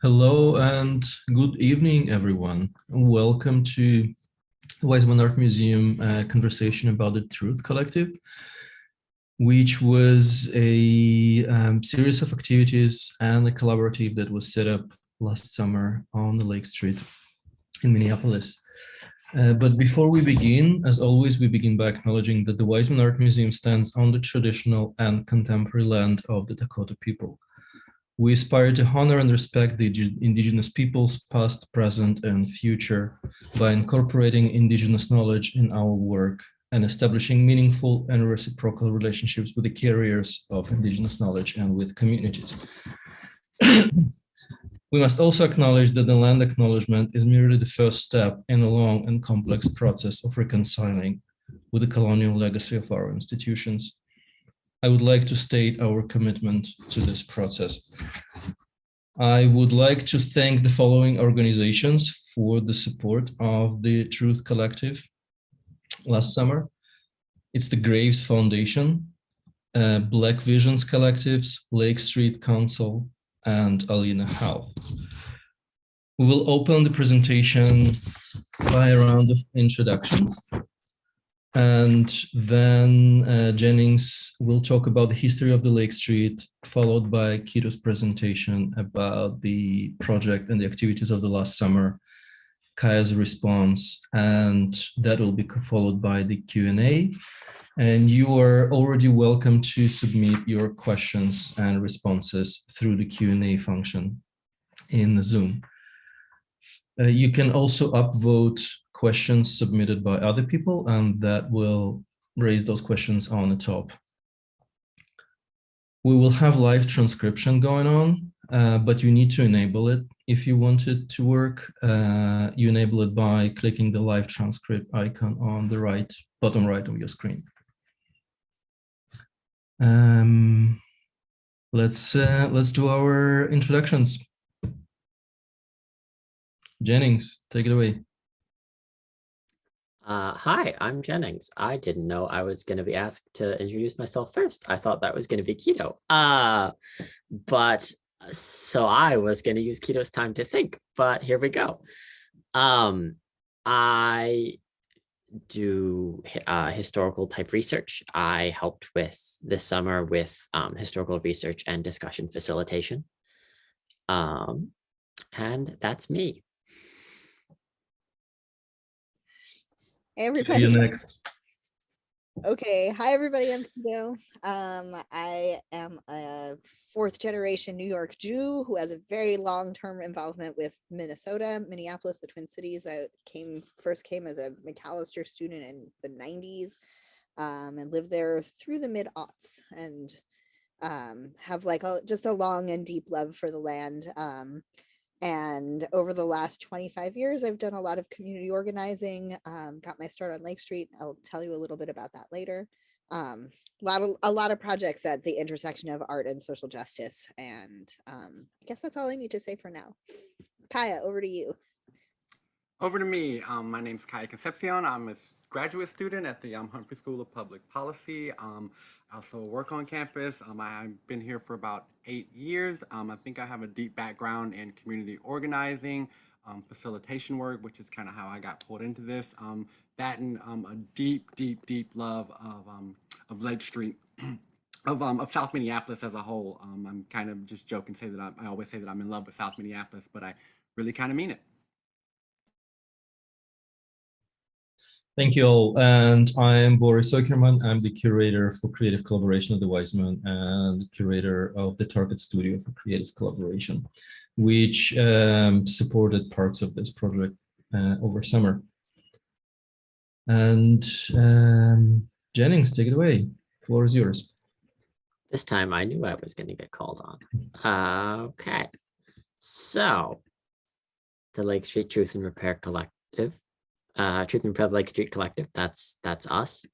Hello and good evening, everyone. Welcome to Weizmann Art Museum conversation about the Truth Collective, which was a series of activities and a collaborative that was set up last summer on the Lake Street in Minneapolis. But before we begin, as always, we begin by acknowledging that the Weizmann Art Museum stands on the traditional and contemporary land of the Dakota people. We aspire to honor and respect the indigenous peoples, past, present, and future, by incorporating indigenous knowledge in our work and establishing meaningful and reciprocal relationships with the carriers of indigenous knowledge and with communities. We must also acknowledge that the land acknowledgement is merely the first step in a long and complex process of reconciling with the colonial legacy of our institutions. I would like to state our commitment to this process. I would like to thank the following organizations for the support of the Truth Collective last summer. It's the Graves Foundation, Black Visions Collectives, Lake Street Council, and Alina Howe. We will open the presentation by a round of introductions. And then Jennings will talk about the history of the Lake Street, followed by Quito's presentation about the project and the activities of the last summer, Kya's response, and that will be followed by the Q&A. And you are already welcome to submit your questions and responses through the Q&A function in the Zoom. You can also upvote questions submitted by other people, and that will raise those questions on the top. We will have live transcription going on, but you need to enable it. If you want it to work, you enable it by clicking the live transcript icon on the right, bottom right of your screen. Let's do our introductions. Jennings, take it away. Hi, I'm Jennings. I didn't know I was going to be asked to introduce myself first. I thought that was going to be Quito. So I was going to use Quito's time to think, but here we go. I do historical type research. I helped with this summer with historical research and discussion facilitation. And that's me. Hey everybody. See you next. Okay, hi everybody, I'm Quito. I am a fourth generation New York Jew who has a very long-term involvement with Minnesota, Minneapolis, the Twin Cities. I first came as a McAllister student in the 90s and lived there through the mid-aughts and have like just a long and deep love for the land. And over the last 25 years, I've done a lot of community organizing, got my start on Lake Street. I'll tell you a little bit about that later. A lot of projects at the intersection of art and social justice. And I guess that's all I need to say for now. Kya, over to you. Over to me. My name's Kya Concepcion. I'm a graduate student at the Humphrey School of Public Policy. I also work on campus. I've been here for about 8 years. I think I have a deep background in community organizing, facilitation work, which is kind of how I got pulled into this. That and a deep love of Lake Street. Of South Minneapolis as a whole. I'm kind of just joking, say that I always say that I'm in love with South Minneapolis, but I really kind of mean it. Thank you all. And I'm Boris Oicherman. I'm the curator for creative collaboration at the Weizmann and the curator of the Target Studio for Creative Collaboration, which supported parts of this project over summer. And Jennings, take it away. The floor is yours. This time I knew I was going to get called on. Okay. So the Lake Street Truth and Repair Collective. Truth and Repair Lake Street Collective, that's us.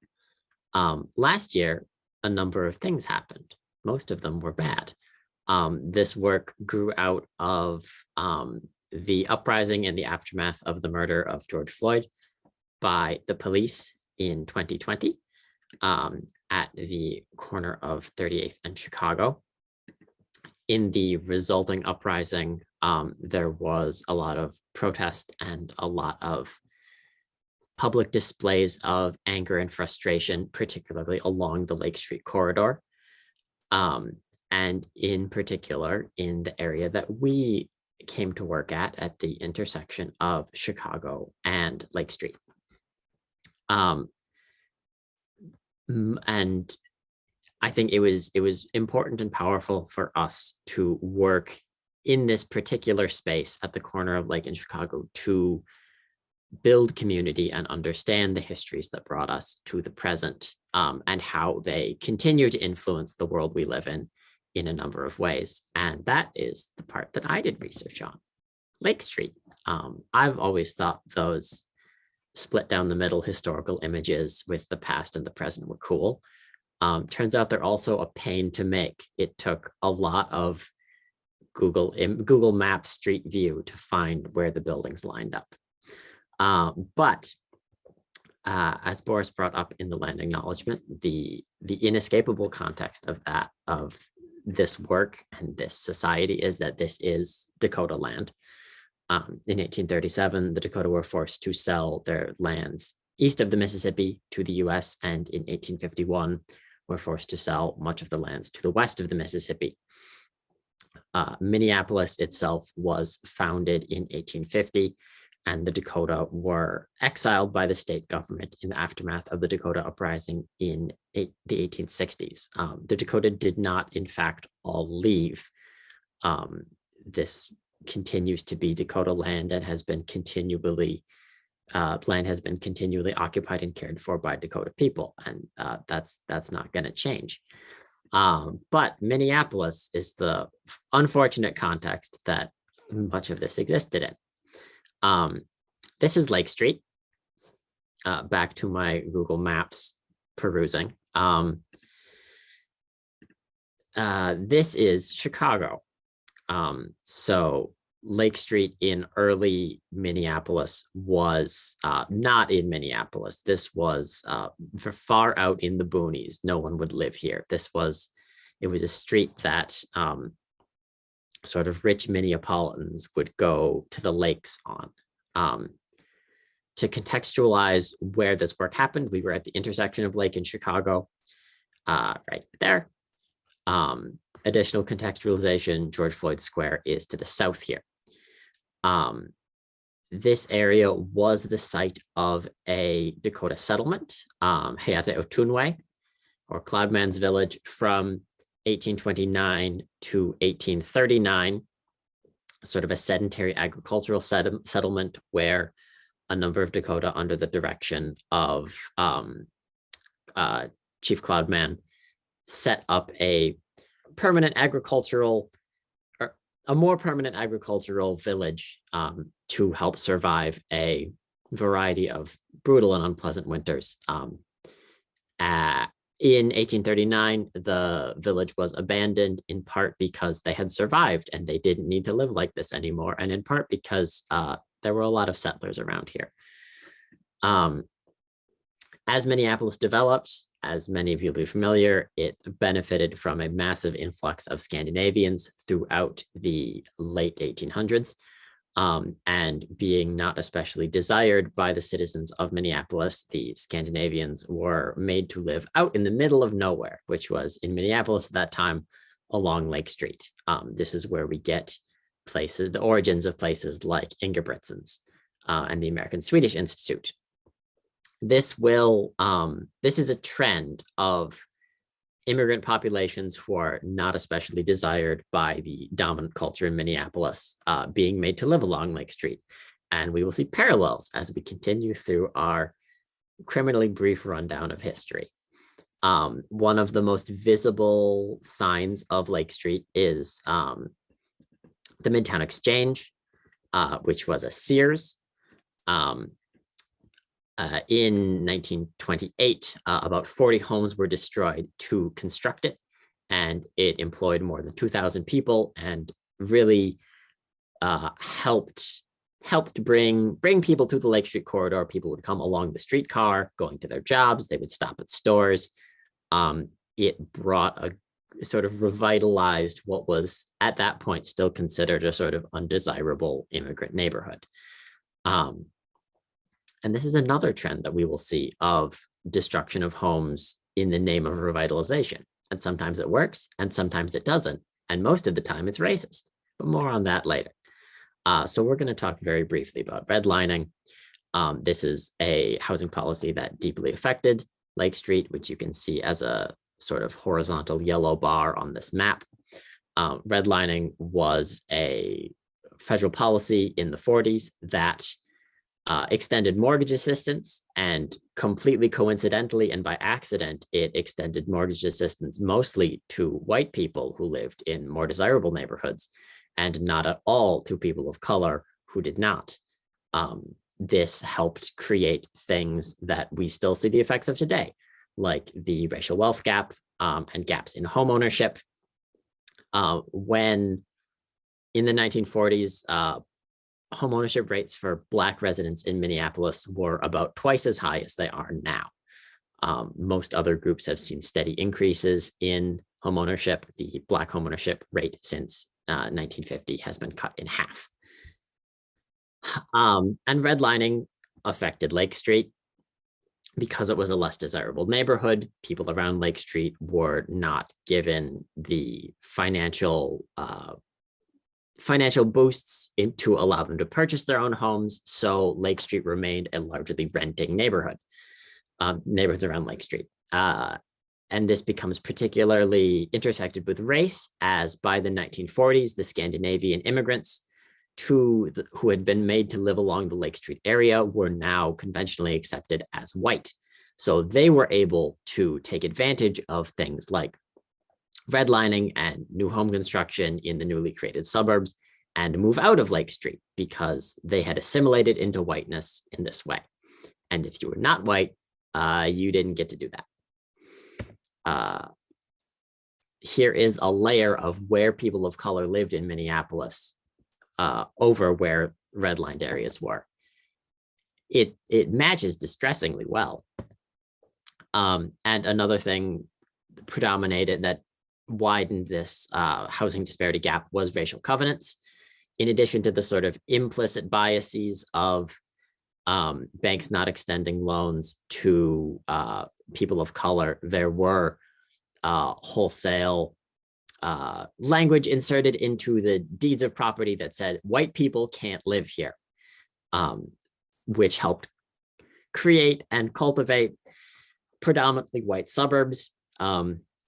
Last year, a number of things happened. Most of them were bad. This work grew out of the uprising and the aftermath of the murder of George Floyd by the police in 2020 at the corner of 38th and Chicago. in the resulting uprising, there was a lot of protest and a lot of public displays of anger and frustration, particularly along the Lake Street corridor. And in particular, in the area that we came to work at the intersection of Chicago and Lake Street. And I think it was important and powerful for us to work in this particular space at the corner of Lake in Chicago to build community and understand the histories that brought us to the present, and how they continue to influence the world we live in a number of ways. And that is the part that I did research on, Lake Street. I've always thought those split down the middle historical images with the past and the present were cool. Turns out they're also a pain to make. It took a lot of Google Maps Street View to find where the buildings lined up. But as Boris brought up in the land acknowledgement, the inescapable context of this work and this society is that this is Dakota land. In 1837, the Dakota were forced to sell their lands east of the Mississippi to the US, and in 1851, were forced to sell much of the lands to the west of the Mississippi. Minneapolis itself was founded in 1850, and the Dakota were exiled by the state government in the aftermath of the Dakota Uprising in the 1860s. The Dakota did not, in fact, all leave. This continues to be Dakota land and has been continually occupied and cared for by Dakota people, and that's not going to change. But Minneapolis is the unfortunate context that much of this existed in. This is Lake Street. Back to my Google Maps perusing. This is Chicago. So Lake Street in early Minneapolis was not in Minneapolis. This was far out in the boonies. No one would live here. It was a street that sort of rich Minneapolitans would go to the lakes on. To contextualize where this work happened, we were at the intersection of Lake and Chicago, right there. Additional contextualization, George Floyd Square is to the south here. This area was the site of a Dakota settlement, Hayate Otunwe, or Cloudman's Village, from 1829 to 1839, sort of a sedentary agricultural settlement where a number of Dakota, under the direction of Chief Cloudman, set up a more permanent agricultural village to help survive a variety of brutal and unpleasant winters. In 1839, the village was abandoned, in part because they had survived and they didn't need to live like this anymore, and in part because there were a lot of settlers around here. As Minneapolis developed, as many of you will be familiar, it benefited from a massive influx of Scandinavians throughout the late 1800s. And being not especially desired by the citizens of Minneapolis, the Scandinavians were made to live out in the middle of nowhere, which was in Minneapolis at that time along Lake Street. This is where we get the origins of places like Ingebrigtsen's and the American Swedish Institute. This is a trend of immigrant populations who are not especially desired by the dominant culture in Minneapolis being made to live along Lake Street. And we will see parallels as we continue through our criminally brief rundown of history. One of the most visible signs of Lake Street is the Midtown Exchange, which was a Sears. In 1928, about 40 homes were destroyed to construct it, and it employed more than 2,000 people and really helped bring people to the Lake Street corridor. People would come along the streetcar, going to their jobs. They would stop at stores. It brought sort of revitalized what was at that point still considered a sort of undesirable immigrant neighborhood. And this is another trend that we will see of destruction of homes in the name of revitalization. And sometimes it works and sometimes it doesn't. And most of the time it's racist, but more on that later. So we're going to talk very briefly about redlining. This is a housing policy that deeply affected Lake Street, which you can see as a sort of horizontal yellow bar on this map. Redlining was a federal policy in the 40s that extended mortgage assistance, and completely coincidentally and by accident, it extended mortgage assistance mostly to white people who lived in more desirable neighborhoods and not at all to people of color who did not. This helped create things that we still see the effects of today, like the racial wealth gap and gaps in homeownership. When in the 1940s, homeownership rates for Black residents in Minneapolis were about twice as high as they are now. Most other groups have seen steady increases in homeownership. The Black homeownership rate since 1950 has been cut in half. And redlining affected Lake Street because it was a less desirable neighborhood. People around Lake Street were not given the financial boosts to allow them to purchase their own homes. So Lake Street remained a largely renting neighborhood, neighborhoods around Lake Street. And this becomes particularly intersected with race, as by the 1940s, the Scandinavian immigrants who had been made to live along the Lake Street area were now conventionally accepted as white. So they were able to take advantage of things like redlining and new home construction in the newly created suburbs and move out of Lake Street because they had assimilated into whiteness in this way. And if you were not white, you didn't get to do that. Here is a layer of where people of color lived in Minneapolis over where redlined areas were. It matches distressingly well. And another thing predominated that widened this housing disparity gap was racial covenants. In addition to the sort of implicit biases of banks not extending loans to people of color, there were wholesale language inserted into the deeds of property that said white people can't live here, which helped create and cultivate predominantly white suburbs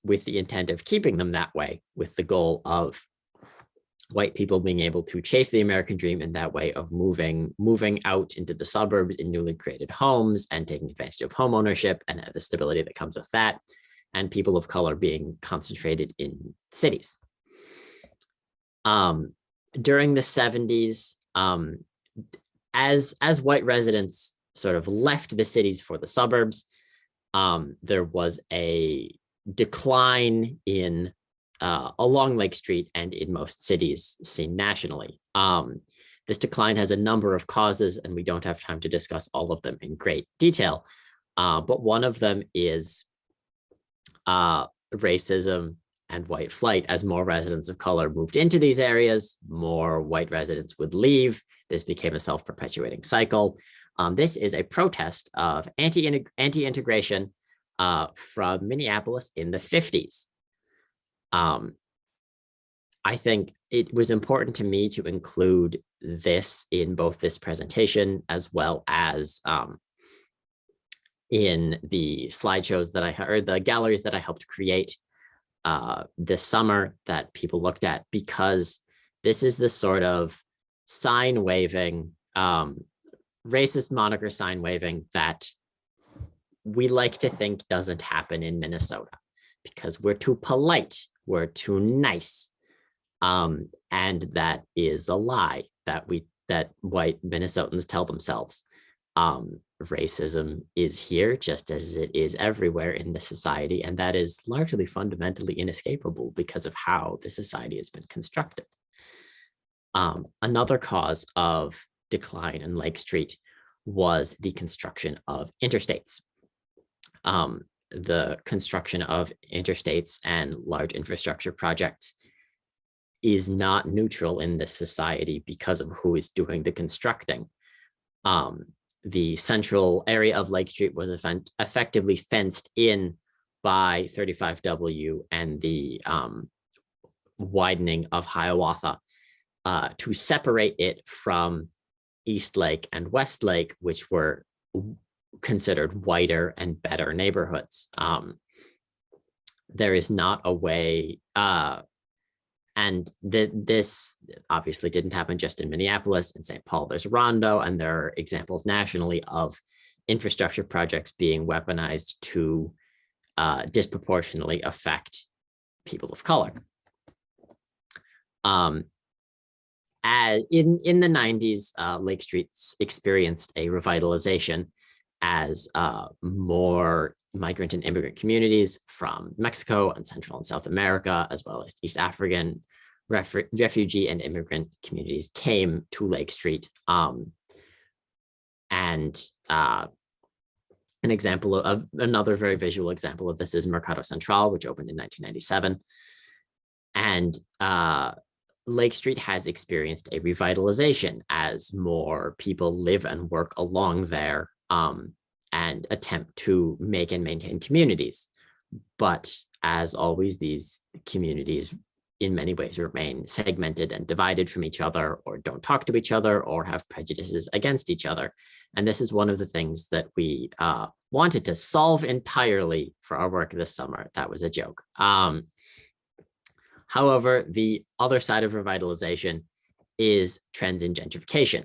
with the intent of keeping them that way, with the goal of white people being able to chase the American dream in that way of moving out into the suburbs in newly created homes and taking advantage of home ownership and the stability that comes with that, and people of color being concentrated in cities. During the 70s, as white residents sort of left the cities for the suburbs, there was a decline in along Lake Street and in most cities seen nationally. This decline has a number of causes, and we don't have time to discuss all of them in great detail. But one of them is racism and white flight. As more residents of color moved into these areas, more white residents would leave. This became a self-perpetuating cycle. This is a protest of anti-integration from Minneapolis in the 50s. I think it was important to me to include this in both this presentation as well as in the slideshows that or the galleries that I helped create this summer that people looked at, because this is the sort of sign waving, racist moniker sign waving that we like to think doesn't happen in Minnesota because we're too polite, we're too nice. And that is a lie that white Minnesotans tell themselves. Racism is here just as it is everywhere in the society, and that is largely fundamentally inescapable because of how the society has been constructed. Another cause of decline in Lake Street was the construction of interstates. the construction of interstates and large infrastructure projects is not neutral in this society because of who is doing the constructing. The central area of Lake Street was effectively fenced in by 35W and the widening of Hiawatha to separate it from East Lake and West Lake, which were considered whiter and better neighborhoods. There is not a way, and this obviously didn't happen just in Minneapolis. In St. Paul, there's Rondo, and there are examples nationally of infrastructure projects being weaponized to disproportionately affect people of color. In the 90s, Lake Street experienced a revitalization as more migrant and immigrant communities from Mexico and Central and South America, as well as East African refugee and immigrant communities came to Lake Street. An example of another very visual example of this is Mercado Central, which opened in 1997. And Lake Street has experienced a revitalization as more people live and work along there and attempt to make and maintain communities. But as always, these communities in many ways remain segmented and divided from each other, or don't talk to each other, or have prejudices against each other. And this is one of the things that we wanted to solve entirely for our work this summer. That was a joke. However, the other side of revitalization is transient gentrification.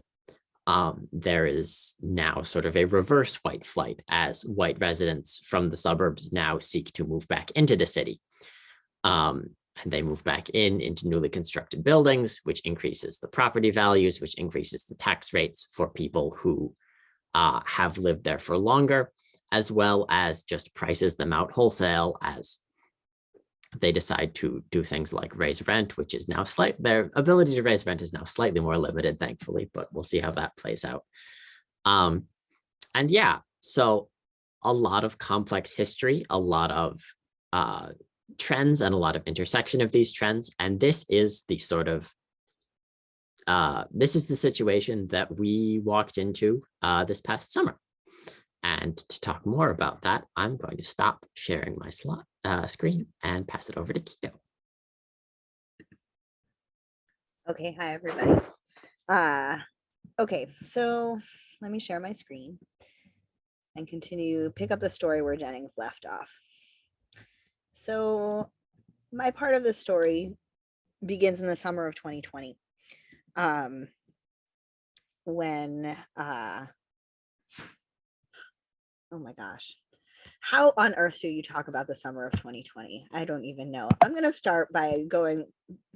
There is now sort of a reverse white flight as white residents from the suburbs now seek to move back into the city. And they move back into newly constructed buildings, which increases the property values, which increases the tax rates for people who have lived there for longer, as well as just prices them out wholesale as they decide to do things like raise rent, which is now their ability to raise rent is now slightly more limited, thankfully, but we'll see how that plays out. And yeah, so a lot of complex history, a lot of trends, and a lot of intersection of these trends. And this is the sort of, this is the situation that we walked into this past summer. And to talk more about that, I'm going to stop sharing my screen and pass it over to Kya. Okay, hi everybody. Okay, so let me share my screen and pick up the story where Jennings left off. So my part of the story begins in the summer of 2020, when oh my gosh, how on earth do you talk about the summer of 2020? I don't even know. I'm going to start by going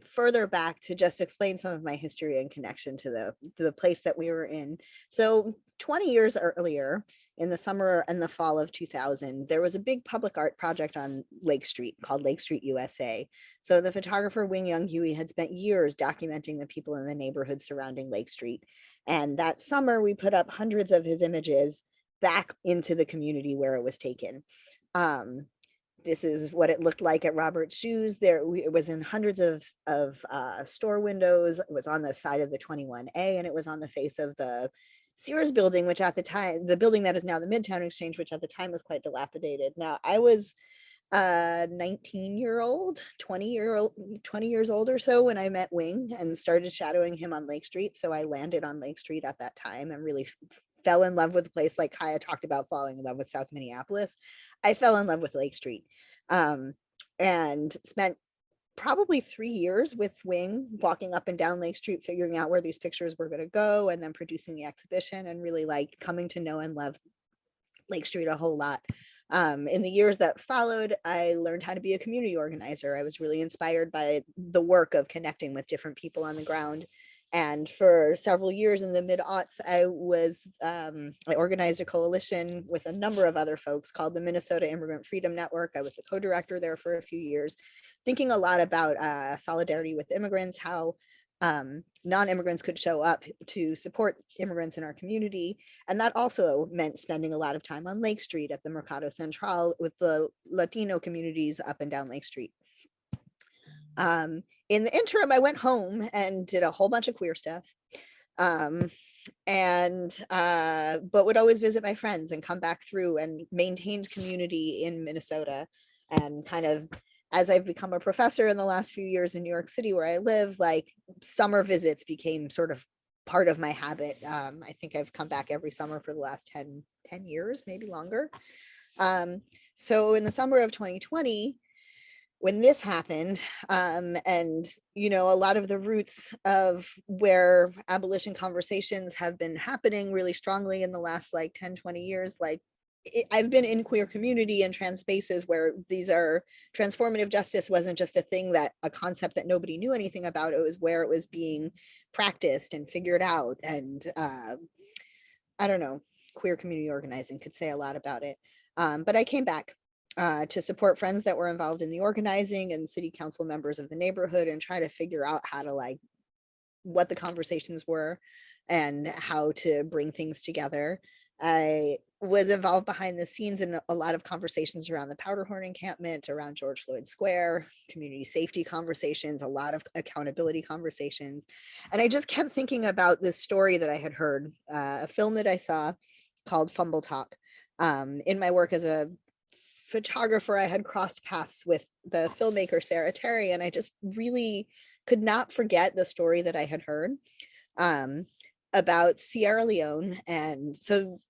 further back to just explain some of my history and connection to the place that we were in. So 20 years earlier, in the summer and the fall of 2000, there was a big public art project on Lake Street called Lake Street USA. So the photographer Wing Young Huey had spent years documenting the people in the neighborhood surrounding Lake Street. And that summer, we put up hundreds of his images back into the community where it was taken. This is what it looked like at Robert's Shoes. It was in hundreds of store windows. It was on the side of the 21A, and it was on the face of the Sears building, which at the time, the building that is now the Midtown Exchange, which at the time was quite dilapidated. Now, I was 19-year-old, 20 years old or so when I met Wing and started shadowing him on Lake Street. So I landed on Lake Street at that time and really fell in love with the place. Like Kya talked about falling in love with South Minneapolis, I fell in love with Lake Street, and spent probably 3 years with Wing walking up and down Lake Street, figuring out where these pictures were going to go, and then producing the exhibition, and really like coming to know and love Lake Street a whole lot. In the years that followed, I learned how to be a community organizer. I was really inspired by the work of connecting with different people on the ground. And for several years in the mid-aughts, I organized a coalition with a number of other folks called the Minnesota Immigrant Freedom Network. I was the co-director there for a few years, thinking a lot about solidarity with immigrants, how non-immigrants could show up to support immigrants in our community. And that also meant spending a lot of time on Lake Street at the Mercado Central with the Latino communities up and down Lake Street. In the interim, I went home and did a whole bunch of queer stuff. But would always visit my friends and come back through, and maintained community in Minnesota. And kind of, as I've become a professor in the last few years in New York City where I live, like summer visits became sort of part of my habit. I think I've come back every summer for the last 10 years, maybe longer. So in the summer of 2020, when this happened, and, you know, a lot of the roots of where abolition conversations have been happening really strongly in the last like 10, 20 years, like I've been in queer community and trans spaces where these are transformative justice wasn't just a concept that nobody knew anything about. It was where it was being practiced and figured out. And I don't know, queer community organizing could say a lot about it. But I came back to support friends that were involved in the organizing and city council members of the neighborhood, and try to figure out how to like what the conversations were and how to bring things together. I was involved behind the scenes in a lot of conversations around the Powderhorn encampment, around George Floyd Square, community safety conversations, a lot of accountability conversations. And I just kept thinking about this story that I had heard, a film that I saw called Fumble Talk. In my work as a photographer, I had crossed paths with the filmmaker Sarah Terry, and I just really could not forget the story that I had heard about Sierra Leone. And so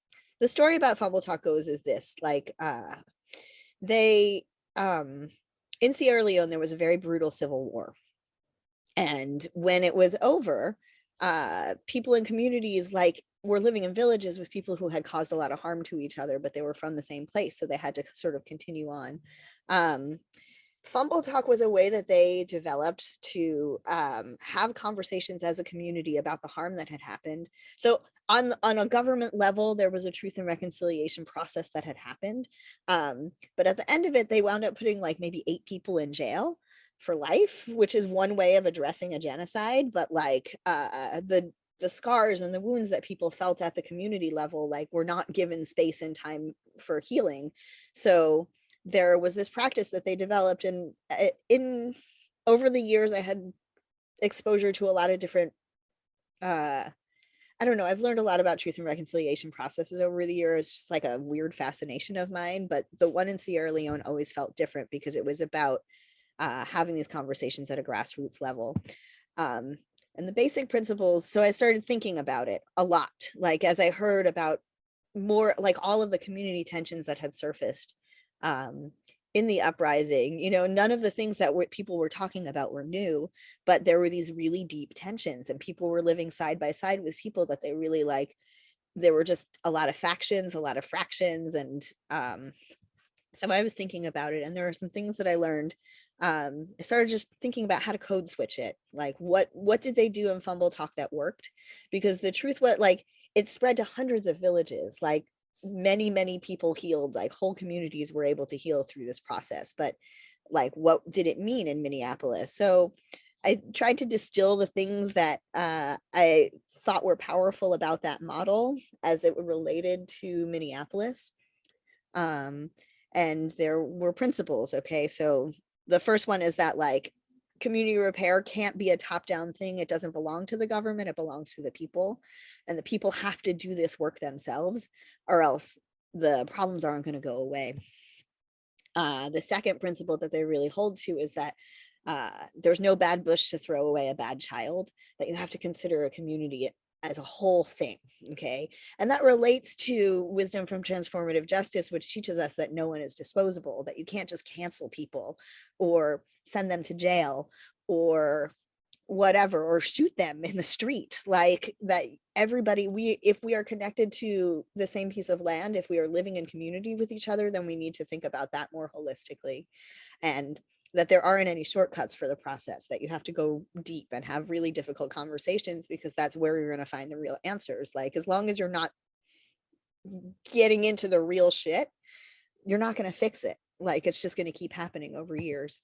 the story about Fumble Talk goes is this, like in Sierra Leone, there was a very brutal civil war. And when it was over, people in communities like were living in villages with people who had caused a lot of harm to each other, but they were from the same place. So they had to sort of continue on. Fumble Talk was a way that they developed to have conversations as a community about the harm that had happened. So on a government level, there was a truth and reconciliation process that had happened. But at the end of it, they wound up putting like maybe 8 people in jail for life, which is one way of addressing a genocide. But like the scars and the wounds that people felt at the community level, like were not given space and time for healing. So there was this practice that they developed, and in over the years, I had exposure to a lot of different, I don't know, I've learned a lot about truth and reconciliation processes over the years. It's just like a weird fascination of mine, but the one in Sierra Leone always felt different because it was about having these conversations at a grassroots level. And the basic principles, so I started thinking about it a lot, like as I heard about more, like all of the community tensions that had surfaced in the uprising. You know, none of the things that people were talking about were new, but there were these really deep tensions, and people were living side by side with people that they really like. There were just a lot of factions, a lot of fractions, and so I was thinking about it, and there are some things that I learned. I started just thinking about how to code switch it. Like what did they do in Fumble Talk that worked? Because the truth was, like, it spread to hundreds of villages. Like many people healed, like whole communities were able to heal through this process. But like, what did it mean in Minneapolis? So I tried to distill the things that I thought were powerful about that model as it related to Minneapolis. And there were principles. Okay, so the first one is that like community repair can't be a top-down thing. It doesn't belong to the government, it belongs to the people, and the people have to do this work themselves, or else the problems aren't going to go away. The second principle that they really hold to is that there's no bad bush to throw away a bad child, that you have to consider a community as a whole thing. Okay, and that relates to wisdom from transformative justice, which teaches us that no one is disposable, that you can't just cancel people or send them to jail or whatever, or shoot them in the street. Like that everybody, if we are connected to the same piece of land, if we are living in community with each other, then we need to think about that more holistically, and that there aren't any shortcuts for the process, that you have to go deep and have really difficult conversations, because that's where you're going to find the real answers. Like, as long as you're not getting into the real shit, you're not going to fix it. Like, it's just going to keep happening over years.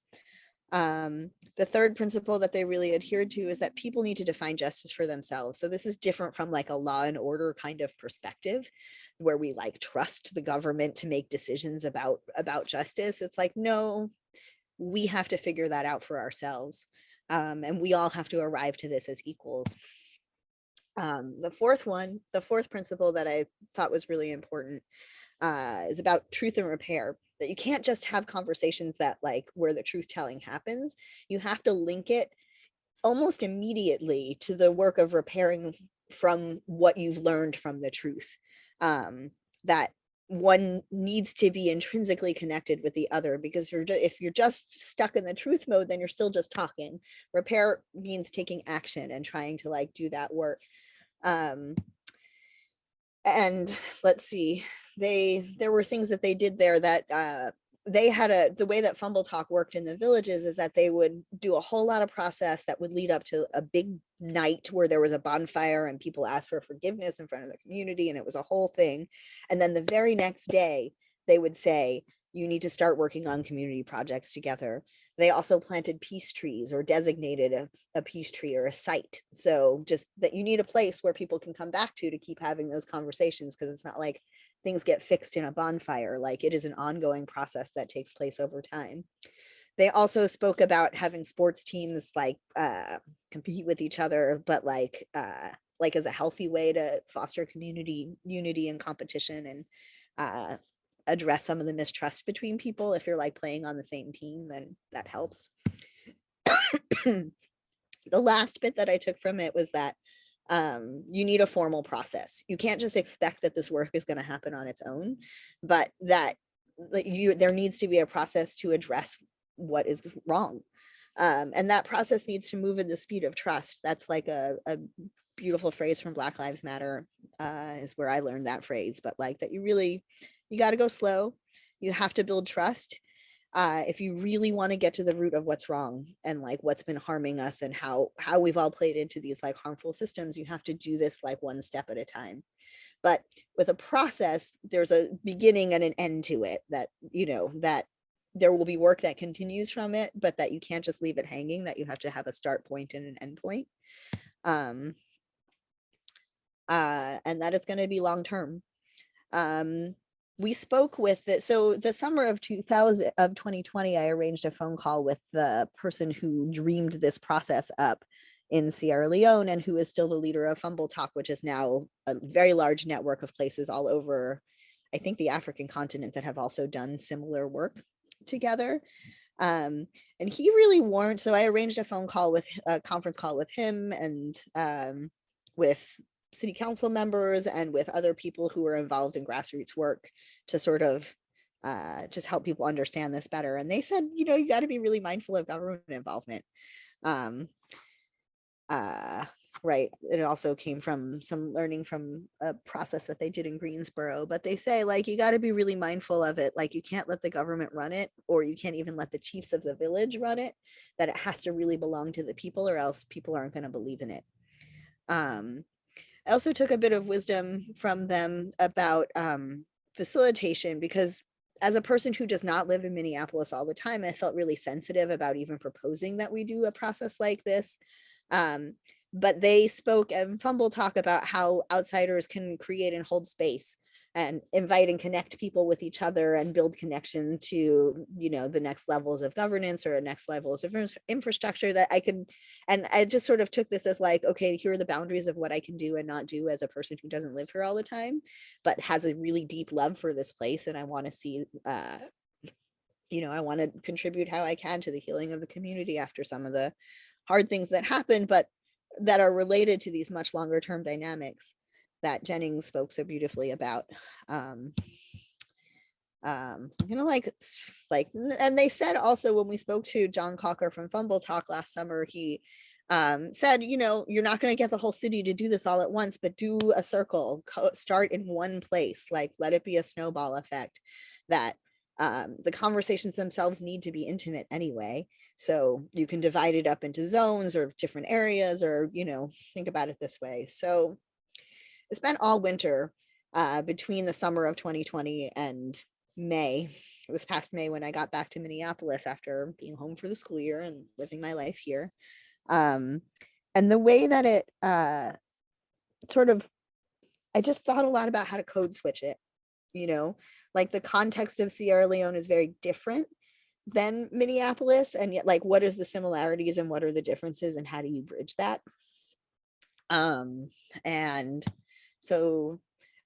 The third principle that they really adhered to is that people need to define justice for themselves. So this is different from like a law and order kind of perspective where we like trust the government to make decisions about justice. It's like, no, we have to figure that out for ourselves. And we all have to arrive to this as equals. The fourth principle that I thought was really important is about truth and repair. That you can't just have conversations that like where the truth telling happens. You have to link it almost immediately to the work of repairing from what you've learned from the truth. That one needs to be intrinsically connected with the other, because if you're just stuck in the truth mode, then you're still just talking. Repair means taking action and trying to like do that work. And let's see, there were things that they did there that they had the way that Fumble Talk worked in the villages is that they would do a whole lot of process that would lead up to a big night where there was a bonfire and people asked for forgiveness in front of the community, and it was a whole thing. And then the very next day they would say, you need to start working on community projects together. They also planted peace trees or designated a peace tree or a site. So just that you need a place where people can come back to keep having those conversations, because it's not like things get fixed in a bonfire. Like it is an ongoing process that takes place over time. They also spoke about having sports teams like compete with each other, but like as a healthy way to foster community unity and competition, and address some of the mistrust between people. If you're like playing on the same team, then that helps. The last bit that I took from it was that you need a formal process. You can't just expect that this work is going to happen on its own, but that there needs to be a process to address what is wrong. And that process needs to move at the speed of trust. That's like a beautiful phrase from Black Lives Matter, is where I learned that phrase, but like that you got to go slow. You have to build trust. If you really want to get to the root of what's wrong and like what's been harming us and how we've all played into these like harmful systems, you have to do this like one step at a time. But with a process, there's a beginning and an end to it, that, you know, that there will be work that continues from it, but that you can't just leave it hanging, that you have to have a start point and an end point. And that it's going to be long term. We spoke with it. So the summer of 2020, I arranged a phone call with the person who dreamed this process up in Sierra Leone, and who is still the leader of Fumble Talk, which is now a very large network of places all over, I think, the African continent that have also done similar work together. And he really warned, so I arranged a conference call with him and with city council members and with other people who are involved in grassroots work to sort of just help people understand this better. And they said, you know, you got to be really mindful of government involvement. Right. It also came from some learning from a process that they did in Greensboro, but they say like, you got to be really mindful of it. Like you can't let the government run it, or you can't even let the chiefs of the village run it, that it has to really belong to the people, or else people aren't going to believe in it. I also took a bit of wisdom from them about facilitation, because as a person who does not live in Minneapolis all the time, I felt really sensitive about even proposing that we do a process like this. But they spoke and Fumble Talk about how outsiders can create and hold space and invite and connect people with each other and build connection to, you know, the next levels of governance or next levels of infrastructure that I can. And I just sort of took this as like, okay, here are the boundaries of what I can do and not do as a person who doesn't live here all the time, but has a really deep love for this place. And I want to see, you know, I want to contribute how I can to the healing of the community after some of the hard things that happen, but that are related to these much longer term dynamics that Jennings spoke so beautifully about. You know, like, and they said also when we spoke to John Cocker from Fumble Talk last summer, he said, you know, you're not going to get the whole city to do this all at once, but do a circle, start in one place, like let it be a snowball effect, that the conversations themselves need to be intimate anyway. So you can divide it up into zones or different areas, or, you know, think about it this way. So I spent all winter between the summer of 2020 and this past May, when I got back to Minneapolis after being home for the school year and living my life here. And the way that it I just thought a lot about how to code switch it, like the context of Sierra Leone is very different than Minneapolis, and yet like what is the similarities and what are the differences and how do you bridge that? And so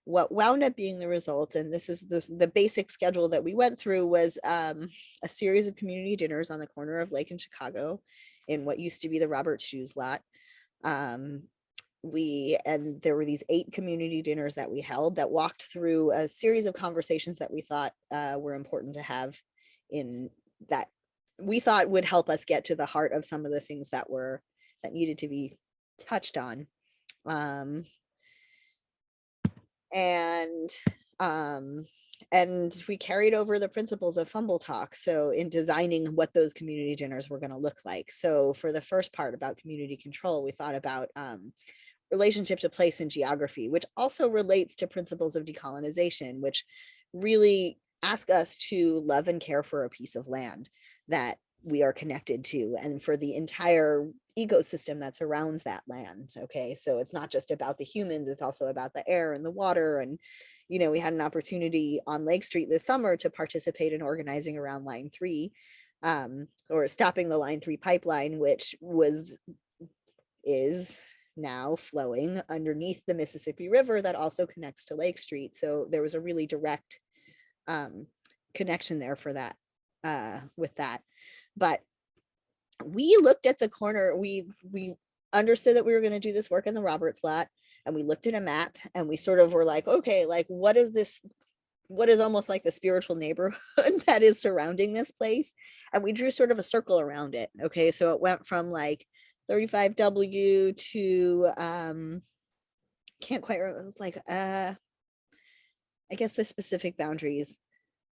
what wound up being the result, and this is the basic schedule that we went through, was a series of community dinners on the corner of Lake and Chicago in what used to be the Robert Shoes lot. And there were these 8 community dinners that we held that walked through a series of conversations that we thought were important to have, in that we thought would help us get to the heart of some of the things that needed to be touched on. And we carried over the principles of Fumble Talk. So in designing what those community dinners were going to look like. So for the first part about community control, we thought about relationship to place and geography, which also relates to principles of decolonization, which really ask us to love and care for a piece of land that we are connected to, and for the entire ecosystem that surrounds that land. Okay, so it's not just about the humans, it's also about the air and the water. And we had an opportunity on Lake Street this summer to participate in organizing around Line 3, or stopping the Line 3 pipeline, which is now flowing underneath the Mississippi River that also connects to Lake Street. So there was a really direct connection there for that, with that. But we looked at the corner, we understood that we were going to do this work in the Roberts lot, and we looked at a map and we sort of were like, okay, like what is almost like the spiritual neighborhood that is surrounding this place? And we drew sort of a circle around it. Okay, so it went from like 35W to can't quite remember, like I guess the specific boundaries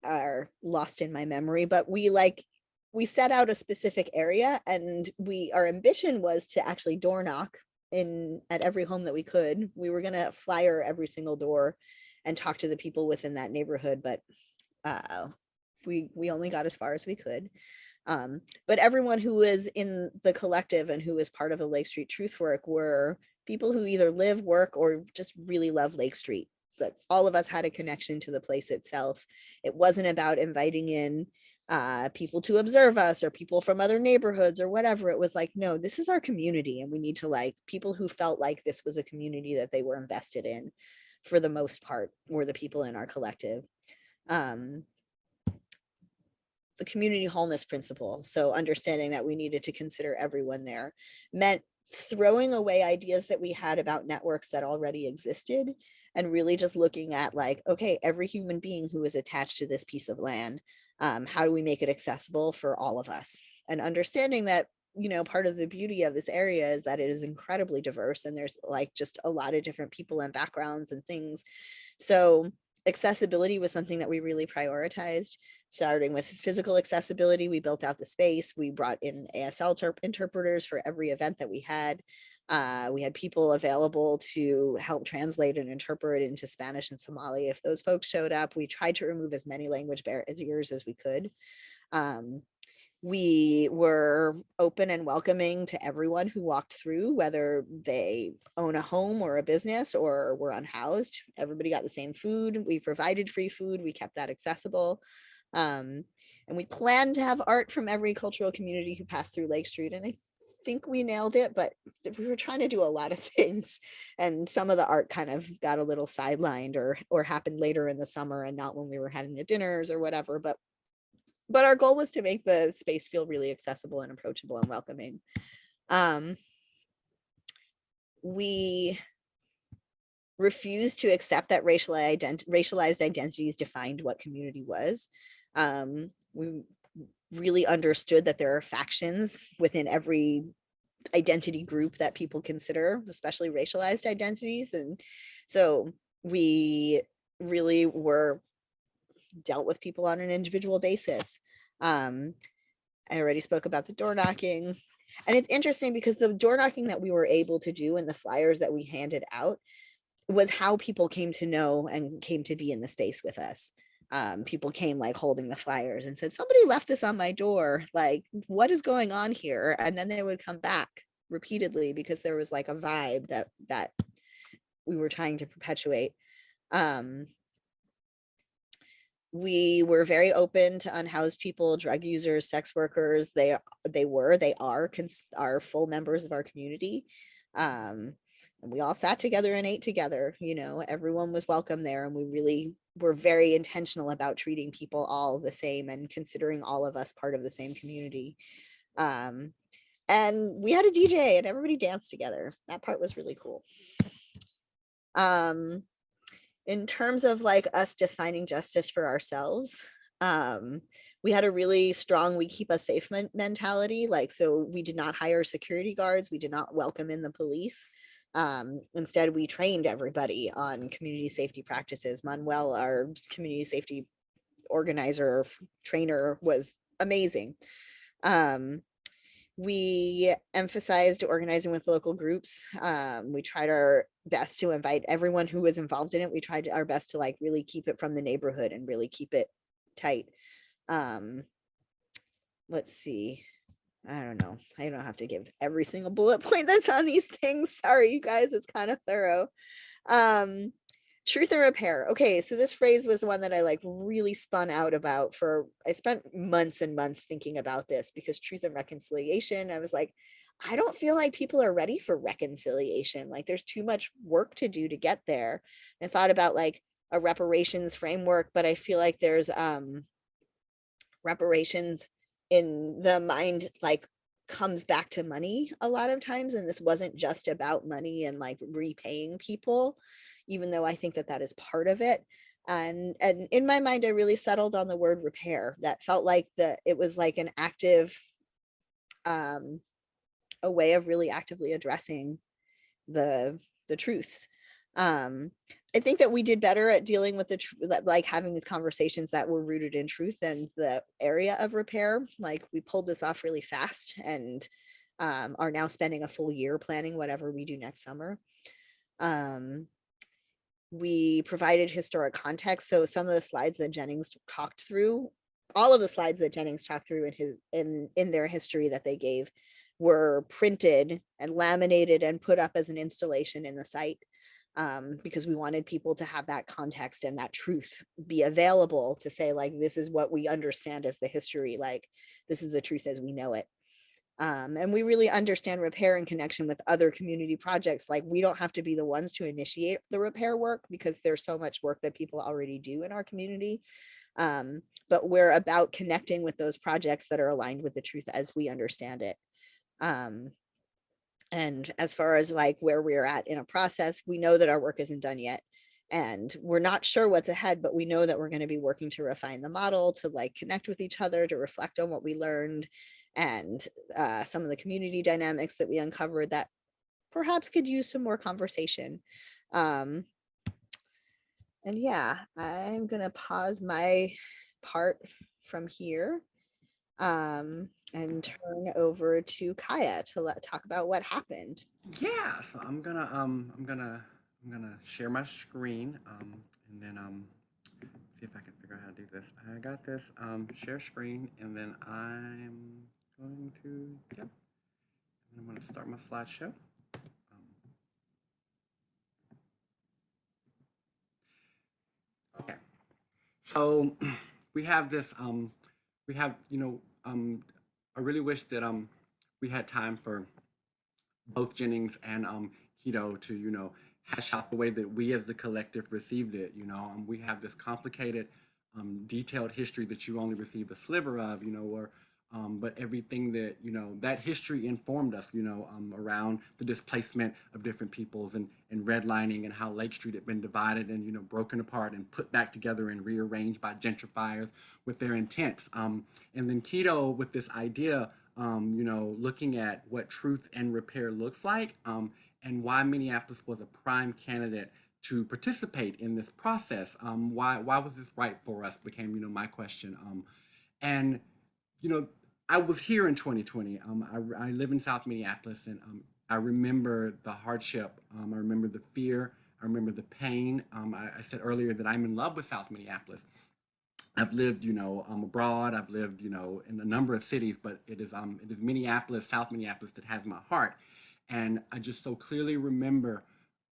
are lost in my memory, but we set out a specific area, and our ambition was to actually door knock at every home that we could. We were going to flyer every single door and talk to the people within that neighborhood, but we only got as far as we could. But everyone who was in the collective and who was part of the Lake Street Truth Work were people who either live, work, or just really love Lake Street. That all of us had a connection to the place itself. It wasn't about inviting in people to observe us or people from other neighborhoods or whatever. It was like, no, this is our community, and we need to like people who felt like this was a community that they were invested in, for the most part, were the people in our collective. The community wholeness principle, so understanding that we needed to consider everyone there, meant throwing away ideas that we had about networks that already existed, and really just looking at like, okay, every human being who is attached to this piece of land, how do we make it accessible for all of us? And understanding that, part of the beauty of this area is that it is incredibly diverse, and there's like just a lot of different people and backgrounds and things. So accessibility was something that we really prioritized, starting with physical accessibility. We built out the space. We brought in ASL interpreters for every event that we had. We had people available to help translate and interpret into Spanish and Somali if those folks showed up. We tried to remove as many language barriers as we could. We were open and welcoming to everyone who walked through, whether they own a home or a business or were unhoused. Everybody got the same food. We provided free food. We kept that accessible. And we planned to have art from every cultural community who passed through Lake Street. And I think we nailed it, but we were trying to do a lot of things. And some of the art kind of got a little sidelined or happened later in the summer and not when we were having the dinners or whatever. But our goal was to make the space feel really accessible and approachable and welcoming. We refused to accept that racialized identities defined what community was. We really understood that there are factions within every identity group that people consider, especially racialized identities. And so we really dealt with people on an individual basis. I already spoke about the door knocking, and it's interesting because the door knocking that we were able to do and the flyers that we handed out was how people came to know and came to be in the space with us. people came like holding the flyers and said, somebody left this on my door. Like, what is going on here? And then they would come back repeatedly because there was like a vibe that we were trying to perpetuate. We were very open to unhoused people, drug users, sex workers. They are full members of our community. And we all sat together and ate together. You know, everyone was welcome there, and we really were very intentional about treating people all the same and considering all of us part of the same community. And we had a DJ and everybody danced together. That part was really cool. In terms of like us defining justice for ourselves, we had a really strong we keep us safe mentality. Like, so we did not hire security guards, we did not welcome in the police. Instead, we trained everybody on community safety practices. Manuel, our community safety organizer, trainer, was amazing. We emphasized organizing with local groups. We tried our best to invite everyone who was involved in it. We tried our best to like really keep it from the neighborhood and really keep it tight. Let's see. I don't know. I don't have to give every single bullet point that's on these things. Sorry, you guys, it's kind of thorough. Truth and repair. Okay, so this phrase was one that I like really spun out about I spent months and months thinking about this, because truth and reconciliation, I was like, I don't feel like people are ready for reconciliation. Like, there's too much work to do to get there. And I thought about like a reparations framework, but I feel like there's reparations in the mind like comes back to money a lot of times, and this wasn't just about money and like repaying people, even though I think that that is part of it. And in my mind, I really settled on the word repair. That felt like it was like an active a way of really actively addressing the truths. I think that we did better at dealing with like having these conversations that were rooted in truth than the area of repair. Like, we pulled this off really fast and are now spending a full year planning whatever we do next summer. We provided historic context. So some of the slides that Jennings talked through, all of the slides that Jennings talked through in their history that they gave, were printed and laminated and put up as an installation in the site, because we wanted people to have that context and that truth be available to say, like, this is what we understand as the history, like this is the truth as we know it. And we really understand repair in connection with other community projects. Like, we don't have to be the ones to initiate the repair work, because there's so much work that people already do in our community. But we're about connecting with those projects that are aligned with the truth as we understand it. And as far as like where we're at in a process, we know that our work isn't done yet, and we're not sure what's ahead, but we know that we're going to be working to refine the model, to like connect with each other, to reflect on what we learned, and some of the community dynamics that we uncovered that perhaps could use some more conversation. And yeah, I'm going to pause my part from here and turn over to Kya to talk about what happened. Yeah, so I'm gonna share my screen, and then see if I can figure out how to do this. I got this, share screen, and then I'm going to, yep, I'm gonna start my slideshow. Okay, so we have this, we have, I really wish that we had time for both Jennings and Quito to, hash out the way that we as the collective received it. We have this complicated, detailed history that you only received a sliver of, but everything that, that history informed us, around the displacement of different peoples and redlining, and how Lake Street had been divided and, broken apart and put back together and rearranged by gentrifiers with their intents. And then Quito with this idea, looking at what truth and repair looks like, and why Minneapolis was a prime candidate to participate in this process. Why was this right for us became, my question. And, I was here in 2020. I live in South Minneapolis, and I remember the hardship. I remember the fear. I remember the pain. I said earlier that I'm in love with South Minneapolis. I've lived, abroad. I've lived, in a number of cities, but it is Minneapolis, South Minneapolis, that has my heart. And I just so clearly remember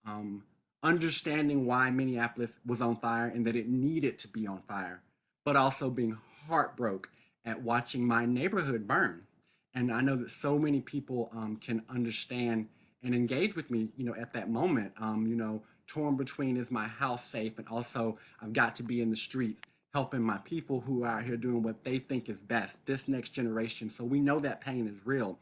um, understanding why Minneapolis was on fire and that it needed to be on fire, but also being heartbroken at watching my neighborhood burn. And I know that so many people can understand and engage with me, at that moment. Torn between, is my house safe, and also I've got to be in the streets helping my people who are out here doing what they think is best, this next generation. So we know that pain is real.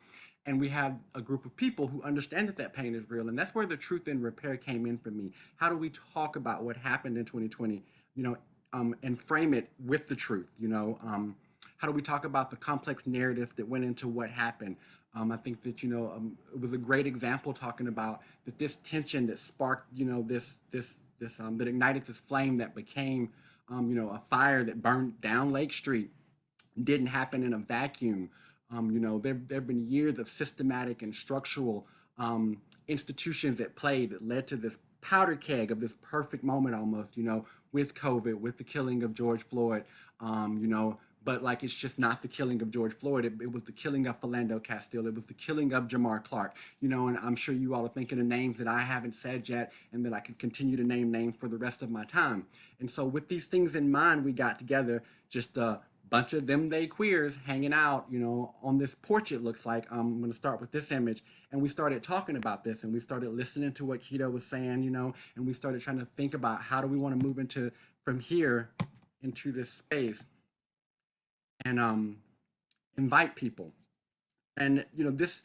And we have a group of people who understand that that pain is real. And that's where the truth and repair came in for me. How do we talk about what happened in 2020, and frame it with the truth, how do we talk about the complex narrative that went into what happened? I think that it was a great example talking about that this tension that sparked that ignited this flame that became a fire that burned down Lake Street didn't happen in a vacuum. There have been years of systematic and structural institutions that played that led to this powder keg of this perfect moment almost, with COVID, with the killing of George Floyd, but like it's just not the killing of George Floyd. It was the killing of Philando Castile. It was the killing of Jamar Clark, and I'm sure you all are thinking of names that I haven't said yet and that I could continue to name names for the rest of my time. And so with these things in mind, we got together just bunch of them they queers hanging out, on this porch. It looks like I'm going to start with this image, and we started talking about this, and we started listening to what Quito was saying, and we started trying to think about how do we want to move into from here into this space and invite people. And this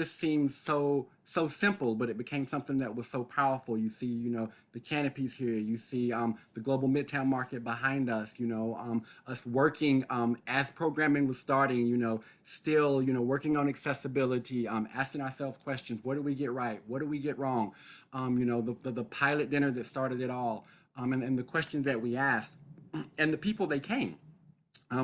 seems so simple, but it became something that was so powerful. You see, the canopies here. You see the global Midtown market behind us. Us working as programming was starting. Still, working on accessibility. Asking ourselves questions: what did we get right? What did we get wrong? The pilot dinner that started it all, and the questions that we asked, and the people they came.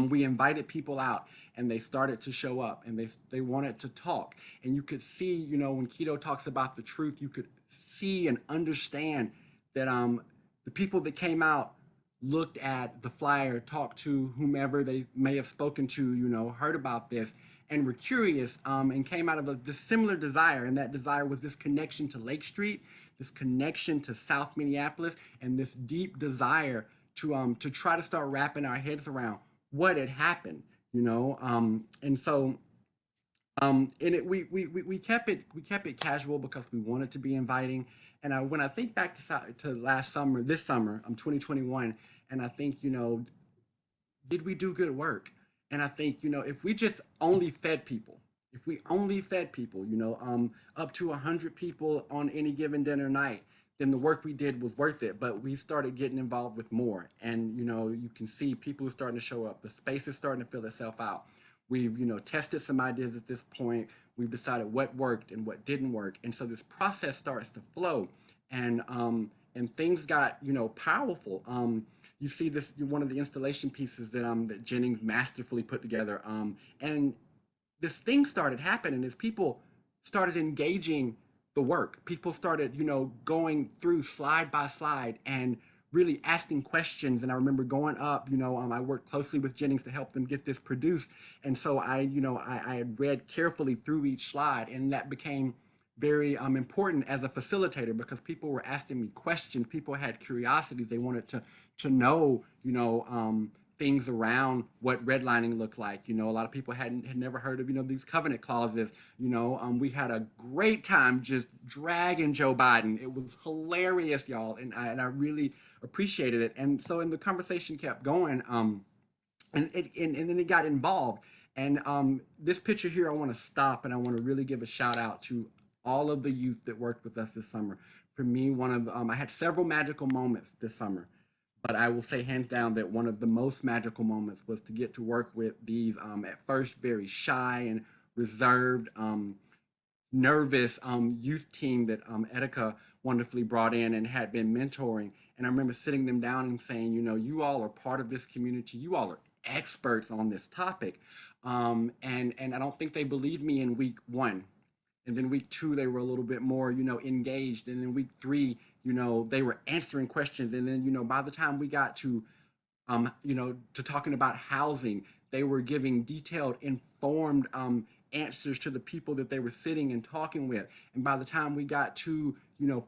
We invited people out, and they started to show up, and they wanted to talk. And you could see, when Quito talks about the truth, you could see and understand that the people that came out looked at the flyer, talked to whomever they may have spoken to, heard about this, and were curious, and came out of a similar desire. And that desire was this connection to Lake Street, this connection to South Minneapolis, and this deep desire to try to start wrapping our heads around what had happened, and so and we kept it casual because we wanted to be inviting. And when I think back to this summer, 2021, and I think, did we do good work? And I think, if we just only fed people, if we only fed people, up to 100 people on any given dinner night, then the work we did was worth it. But we started getting involved with more. And, you can see people are starting to show up. The space is starting to fill itself out. We've, tested some ideas at this point. We've decided what worked and what didn't work. And so this process starts to flow. And things got, powerful. You see this, one of the installation pieces that Jennings masterfully put together. And this thing started happening as people started engaging the work. People started, going through slide by slide and really asking questions. And I remember going up, I worked closely with Jennings to help them get this produced. And so I had read carefully through each slide, and that became very important as a facilitator because people were asking me questions. People had curiosities. They wanted to know, things around what redlining looked like. A lot of people had never heard of, these covenant clauses. We had a great time just dragging Joe Biden. It was hilarious, y'all, and I really appreciated it. And so, the conversation kept going, and then it got involved. And this picture here, I want to stop and I want to really give a shout out to all of the youth that worked with us this summer. For me, I had several magical moments this summer. But I will say hands down that one of the most magical moments was to get to work with these at first very shy and reserved, nervous youth team that Etika wonderfully brought in and had been mentoring. And I remember sitting them down and saying, you all are part of this community. You all are experts on this topic. And I don't think they believed me in week one. And then week two, they were a little bit more, engaged. And then week three, they were answering questions. And then, by the time we got to to talking about housing. They were giving detailed, informed answers to the people that they were sitting and talking with. And by the time we got to,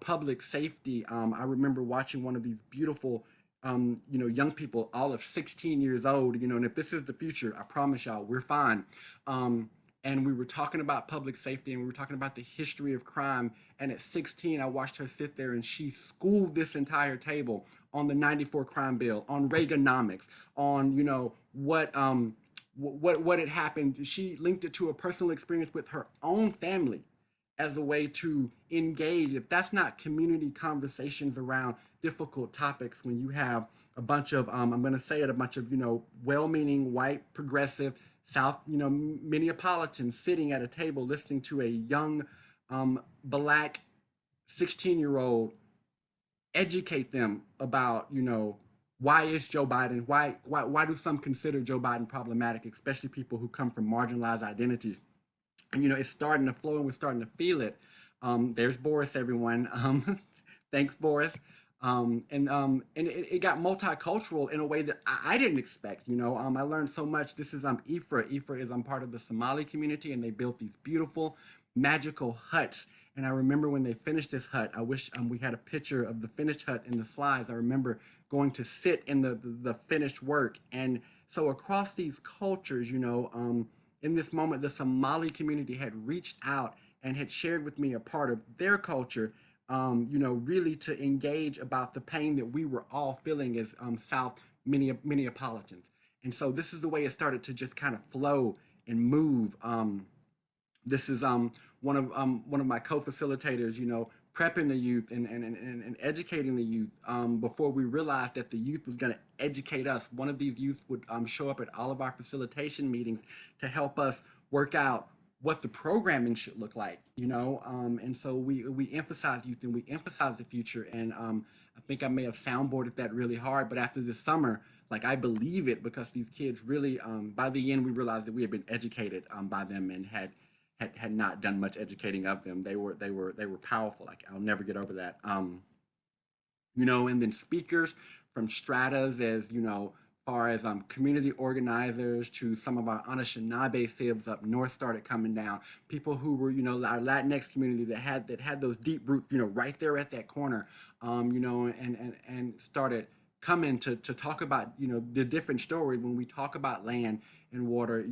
public safety, I remember watching one of these beautiful, young people, all of 16 years old, and if this is the future, I promise y'all, we're fine. And we were talking about public safety and we were talking about the history of crime. And at 16, I watched her sit there and she schooled this entire table on the 94 crime bill, on Reaganomics, on, what had happened. She linked it to a personal experience with her own family as a way to engage. If that's not community conversations around difficult topics, when you have a bunch of, I'm going to say it, a bunch of, well-meaning white progressive South, Minneapolitans sitting at a table listening to a young Black 16-year-old educate them about, why is Joe Biden, why do some consider Joe Biden problematic, especially people who come from marginalized identities? And, it's starting to flow and we're starting to feel it. There's Boris, everyone. Thanks, Boris. And it got multicultural in a way that I didn't expect. I learned so much. This is Ifra. Ifra is part of the Somali community, and they built these beautiful, magical huts. And I remember when they finished this hut, I wish we had a picture of the finished hut in the slides. I remember going to sit in the finished work. And so across these cultures, in this moment, the Somali community had reached out and had shared with me a part of their culture, really to engage about the pain that we were all feeling as South Minneapolitans. And so this is the way it started to just kind of flow and move. This is one of my co-facilitators, prepping the youth and educating the youth before we realized that the youth was going to educate us. One of these youth would show up at all of our facilitation meetings to help us work out what the programming should look like, and so we emphasize youth and we emphasize the future. And I think I may have soundboarded that really hard, but after this summer, like, I believe it, because these kids really, by the end, we realized that we had been educated by them and had not done much educating of them. They were powerful. Like, I'll never get over that. And then speakers from stratas, as far as community organizers, to some of our Anishinaabe sibs up north started coming down. People who were, our Latinx community that had those deep roots, right there at that corner, and started coming to talk about, the different stories. When we talk about land and water,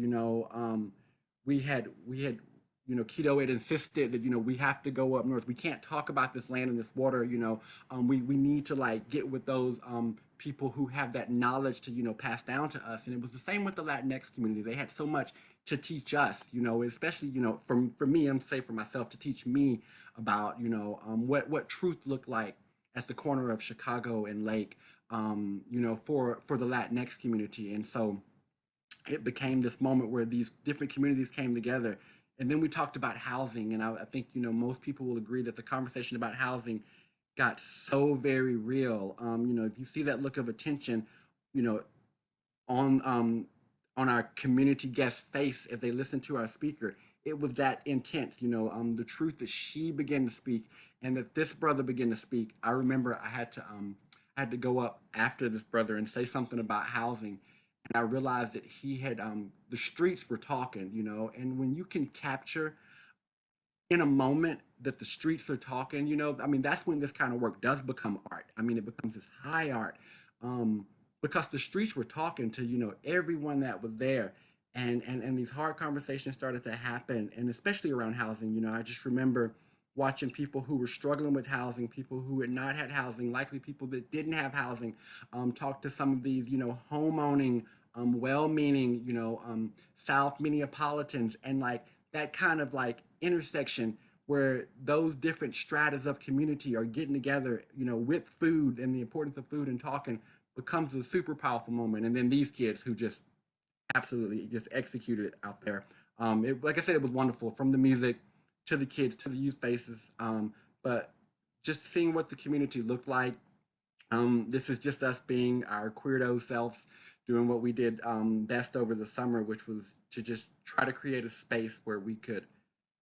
we had Quito had insisted that, we have to go up north. We can't talk about this land and this water, we need to get with those people who have that knowledge to, pass down to us. And it was the same with the Latinx community. They had so much to teach us, especially, for me, I'm say for myself, to teach me about, what truth looked like at the corner of Chicago and Lake, for the Latinx community. And so it became this moment where these different communities came together. And then we talked about housing. And I think, most people will agree that the conversation about housing got so very real. If you see that look of attention, on our community guest face as they listen to our speaker, it was that intense. The truth that she began to speak and that this brother began to speak. I remember I had to go up after this brother and say something about housing. And I realized that he had, the streets were talking, and when you can capture in a moment that the streets are talking, that's when this kind of work does become art. It becomes this high art, because the streets were talking to, everyone that was there. And these hard conversations started to happen, and especially around housing. I just remember watching people who were struggling with housing, people who had not had housing, likely people that didn't have housing, talk to some of these, homeowning, well-meaning, South Minneapolitans, and that kind of intersection where those different stratas of community are getting together, with food and the importance of food and talking becomes a super powerful moment. And then these kids who just absolutely just executed it out there. Like I said, it was wonderful, from the music to the kids to the youth spaces. But just seeing what the community looked like. This is just us being our queerdo selves, doing what we did best over the summer, which was to just try to create a space where we could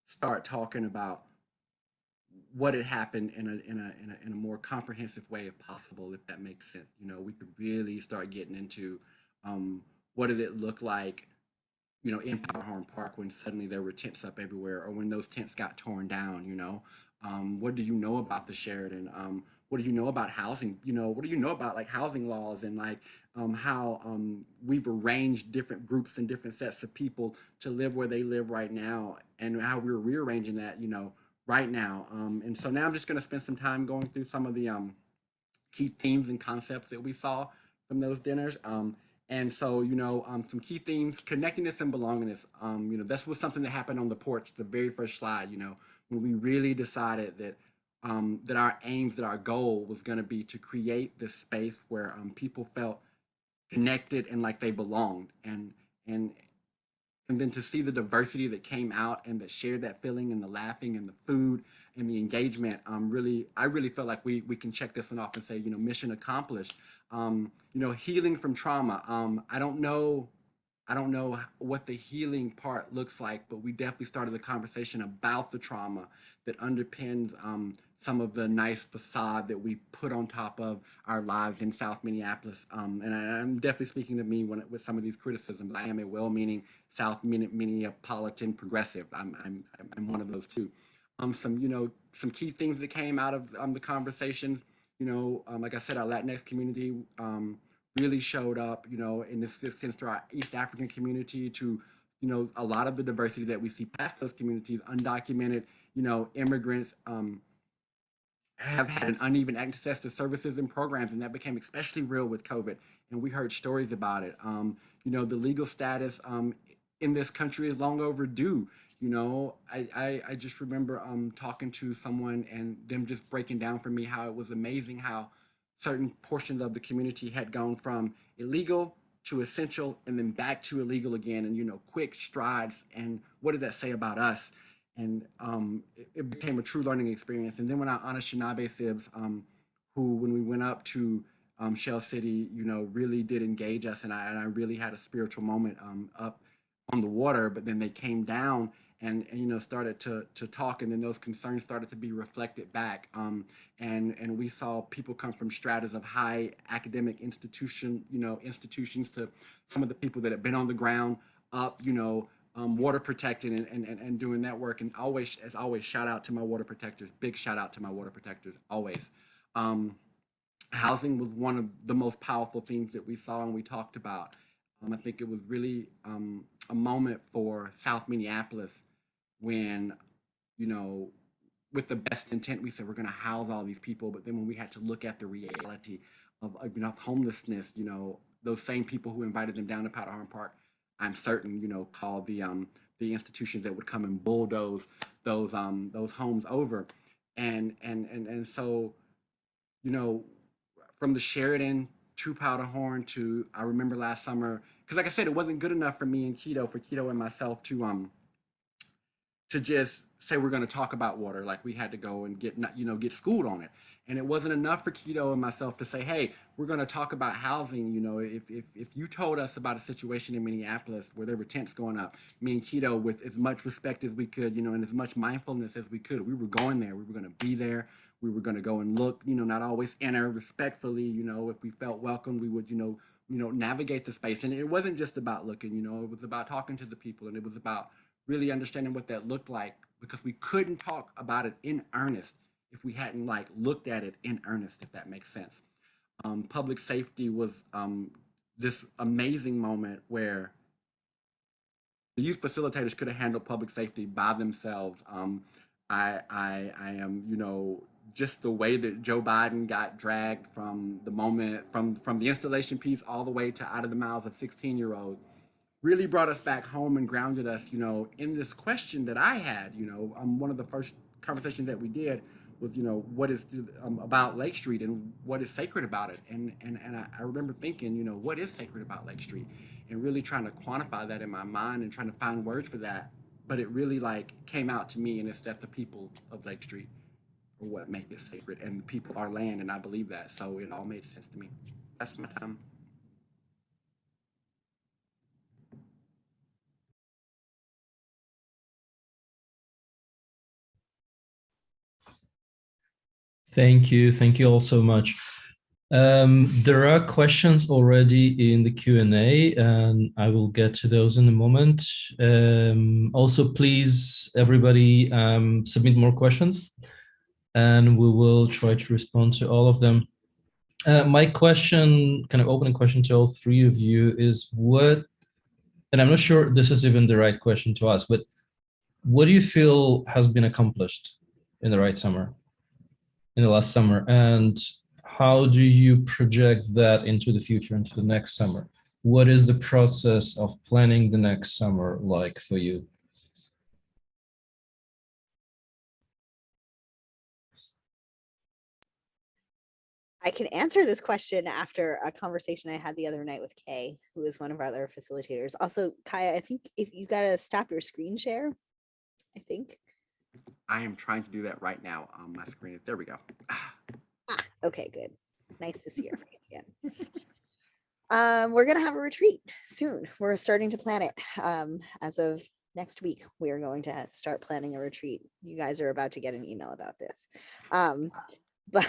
start talking about what had happened in a more comprehensive way if possible, if that makes sense. You know, we could really start getting into what did it look like, you know, in Powderhorn Park when suddenly there were tents up everywhere, or when those tents got torn down. You know, what do you know about the Sheridan? What do you know about housing? You know, what do you know about like housing laws and like how we've arranged different groups and different sets of people to live where they live right now, and how we're rearranging that, you know, right now. And so now I'm just going to spend some time going through some of the key themes and concepts that we saw from those dinners. And so, you know, some key themes: connectedness and belongingness. You know, this was something that happened on the porch, the very first slide. You know, when we really decided that that our aims, that our goal was going to be to create this space where people felt connected and like they belonged, and and then to see the diversity that came out and that shared that feeling, and the laughing and the food and the engagement, really, I really felt like we can check this one off and say, you know, mission accomplished. You know, healing from trauma. I don't know what the healing part looks like, but we definitely started the conversation about the trauma that underpins some of the nice facade that we put on top of our lives in South Minneapolis. And I'm definitely speaking to me with some of these criticisms. I am a well-meaning South Minneapolitan progressive. I'm one of those too. Some, you know, some key themes that came out of the conversations. You know, like I said, our Latinx community really showed up, you know, in this sense to our East African community, to, you know, a lot of the diversity that we see past those communities, undocumented, you know, immigrants have had an uneven access to services and programs, and that became especially real with COVID. And we heard stories about it. You know, the legal status in this country is long overdue. You know, I just remember talking to someone and them just breaking down for me how it was amazing how certain portions of the community had gone from illegal to essential and then back to illegal again, and, you know, quick strides. And what did that say about us? And it became a true learning experience. And then when our Anishinaabe Sibs, who, when we went up to Shell City, you know, really did engage us, and I really had a spiritual moment up on the water. But then they came down and you know, started to talk, and then those concerns started to be reflected back. And we saw people come from stratas of high academic institutions to some of the people that have been on the ground up, you know, water protecting and doing that work. And always, as always, shout out to my water protectors. Big shout out to my water protectors always. Housing was one of the most powerful things that we saw and we talked about. I think it was really a moment for South Minneapolis when, you know, with the best intent, we said we're going to house all these people. But then when we had to look at the reality of, you know, homelessness, you know, those same people who invited them down to Powderhorn Park, I'm certain, you know, called the institutions that would come and bulldoze those homes over. And so, you know, from the Sheridan to Powderhorn to, I remember last summer, because like I said, it wasn't good enough for me and for Quito and myself to just say we're going to talk about water. Like, we had to go and get schooled on it. And it wasn't enough for Quito and myself to say, hey, we're going to talk about housing. You know, if you told us about a situation in Minneapolis where there were tents going up, me and Quito, with as much respect as we could, you know, and as much mindfulness as we could, we were going there. We were going to be there. We were going to go and look, you know, not always enter respectfully. You know, if we felt welcome, we would, you know, navigate the space. And it wasn't just about looking, you know, it was about talking to the people, and it was about really understanding what that looked like, because we couldn't talk about it in earnest if we hadn't like looked at it in earnest, if that makes sense. Public safety was this amazing moment where the youth facilitators could have handled public safety by themselves. I am, you know, just the way that Joe Biden got dragged from the moment from the installation piece all the way to out of the mouths of 16-year-olds really brought us back home and grounded us, you know, in this question that I had. You know, one of the first conversations that we did was, you know, what is about Lake Street and what is sacred about it. And I remember thinking, you know, what is sacred about Lake Street, and really trying to quantify that in my mind and trying to find words for that. But it really like came out to me, and it's that the people of Lake Street are what make it sacred, and the people are land, and I believe that. So it all made sense to me. That's my time. Thank you. Thank you all so much. There are questions already in the Q&A, and I will get to those in a moment. Also, please, everybody, submit more questions, and we will try to respond to all of them. My question, kind of opening question to all three of you is what, and I'm not sure this is even the right question to ask, but what do you feel has been accomplished in the last summer, and how do you project that into the future, into the next summer? What is the process of planning the next summer like for you? I can answer this question after a conversation I had the other night with Kay, who is one of our other facilitators. Also, Kaya, I think if you gotta stop your screen share, I think. I am trying to do that right now on my screen. There we go. Okay, good. Nice to see you again. We're gonna have a retreat soon. We're starting to plan it. As of next week, we are going to start planning a retreat. You guys are about to get an email about this. But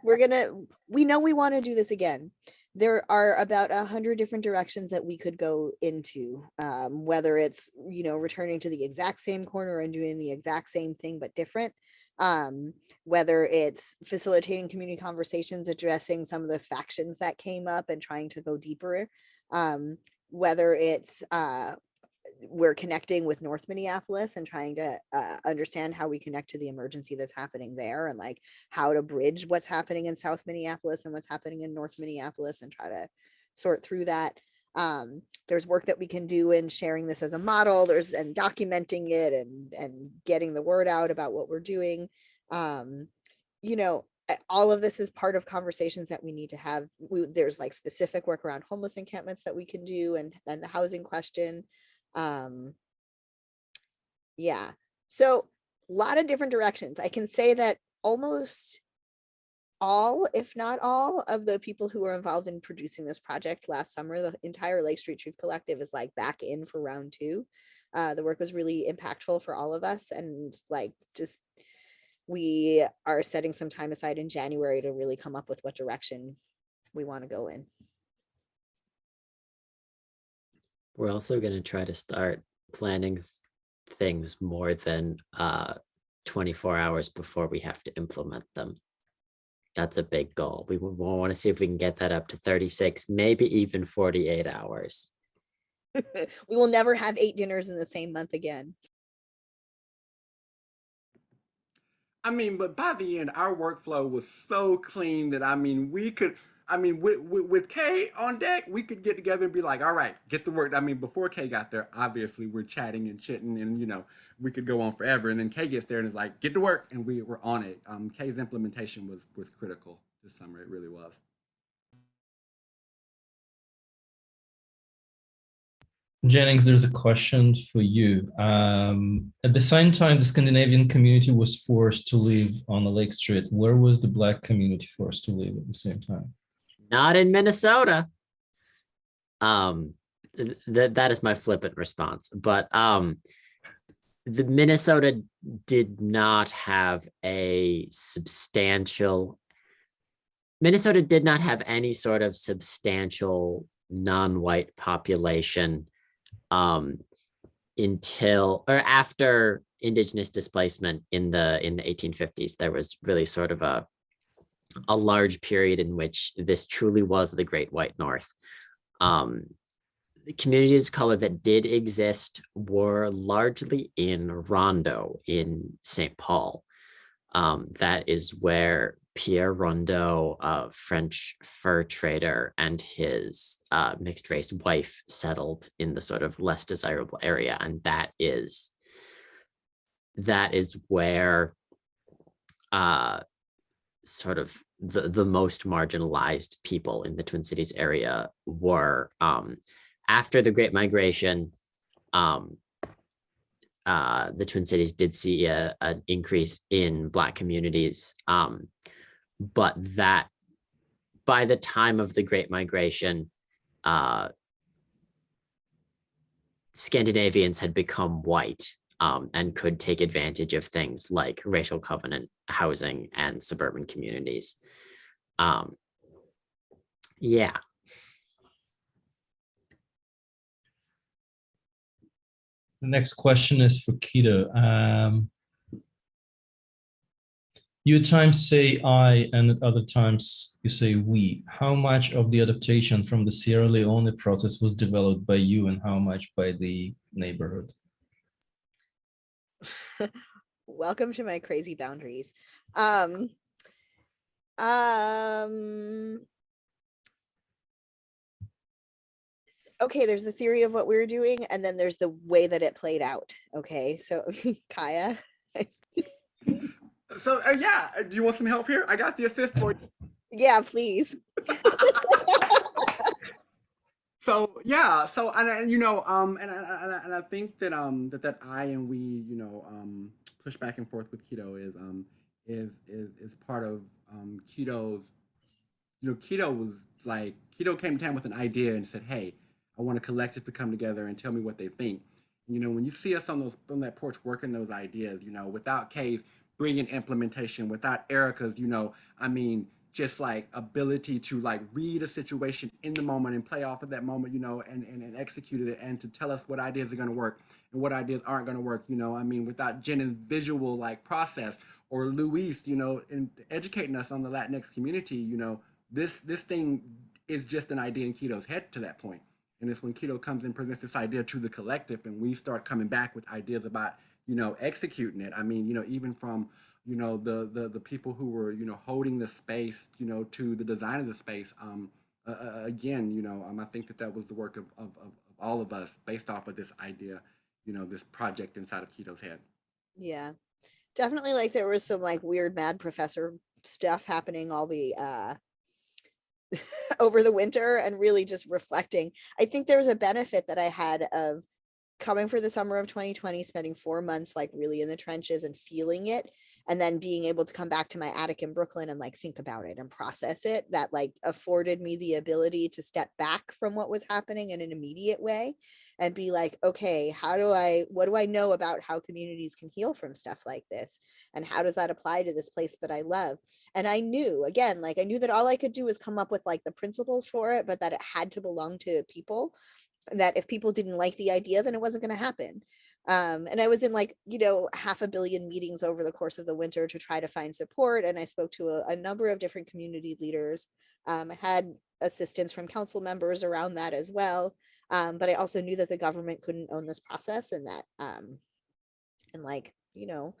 we know we want to do this again. There are about 100 different directions that we could go into, whether it's, returning to the exact same corner and doing the exact same thing, but different. Whether it's facilitating community conversations, addressing some of the factions that came up and trying to go deeper. Whether it's we're connecting with North Minneapolis and trying to understand how we connect to the emergency that's happening there, and like how to bridge what's happening in South Minneapolis and what's happening in North Minneapolis and try to sort through that. There's work that we can do in sharing this as a model, and documenting it and getting the word out about what we're doing. All of this is part of conversations that we need to have. There's like specific work around homeless encampments that we can do, and the housing question. Yeah, so a lot of different directions. I can say that almost all, if not all, of the people who were involved in producing this project last summer, the entire Lake Street Truth Collective is like back in for round 2. The work was really impactful for all of us, and we are setting some time aside in January to really come up with what direction we want to go in. We're also going to try to start planning things more than 24 hours before we have to implement them. That's a big goal. We want to see if we can get that up to 36, maybe even 48 hours. We will never have 8 dinners in the same month again. But by the end, our workflow was so clean that we could. With Kay on deck, we could get together and be like, all right, get to work. Before Kay got there, obviously we're chatting and chitting and, we could go on forever. And then Kay gets there and is like, get to work. And we were on it. Kay's implementation was critical this summer. It really was. Jennings, there's a question for you. At the same time, the Scandinavian community was forced to live on the Lake Street. Where was the Black community forced to live at the same time? Not in Minnesota. That is my flippant response. But the Minnesota did not have any sort of substantial non-white population until or after Indigenous displacement in the 1850s. There was really sort of a large period in which this truly was the Great White North. The communities of color that did exist were largely in Rondeau in St. Paul. That is where Pierre Rondeau, a French fur trader, and his mixed race wife settled in the sort of less desirable area. And that is where sort of the most marginalized people in the Twin Cities area were. After the Great Migration, the Twin Cities did see an increase in Black communities, but that by the time of the Great Migration, Scandinavians had become white and could take advantage of things like racial covenant housing and suburban communities. Yeah. The next question is for Quito. You at times say I, and at other times you say we. How much of the adaptation from the Sierra Leone process was developed by you and how much by the neighborhood? Welcome to my crazy boundaries. Okay, there's the theory of what we were doing, and then there's the way that it played out. Okay, so Kya. So yeah, do you want some help here? I got the assist for you. Yeah, please. So yeah, so and you know, and I think that that I and we, you know, push back and forth with Quito is part of Quito's. You know, Quito was like Quito came to town with an idea and said, "Hey, I want a collective to come together and tell me what they think." You know, when you see us on that porch working those ideas, you know, without Kay's brilliant implementation, without Erica's, you know, I mean, just like ability to like read a situation in the moment and play off of that moment, you know, and execute it and to tell us what ideas are going to work and what ideas aren't going to work, you know, I mean, without Jennings' visual like process or Luis, you know, in educating us on the Latinx community, you know, this thing is just an idea in Quito's head to that point. And it's when Quito comes and presents this idea to the collective and we start coming back with ideas about, you know, executing it. I mean, you know, even from, you know, the people who were, you know, holding the space, you know, to the design of the space. Again, you know, I think that was the work of all of us based off of this idea, you know, this project inside of Quito's head. Yeah, definitely. Like there was some like weird mad professor stuff happening all the over the winter and really just reflecting. I think there was a benefit that I had of coming for the summer of 2020, spending 4 months like really in the trenches and feeling it, and then being able to come back to my attic in Brooklyn and like think about it and process it. That like afforded me the ability to step back from what was happening in an immediate way and be like, okay, what do I know about how communities can heal from stuff like this? And how does that apply to this place that I love? And I knew, again, like I knew that all I could do was come up with like the principles for it, but that it had to belong to people, that if people didn't like the idea, then it wasn't going to happen. And I was in like, you know, 500 million meetings over the course of the winter to try to find support. And I spoke to a number of different community leaders. I had assistance from council members around that as well. But I also knew that the government couldn't own this process, and that, and like, you know,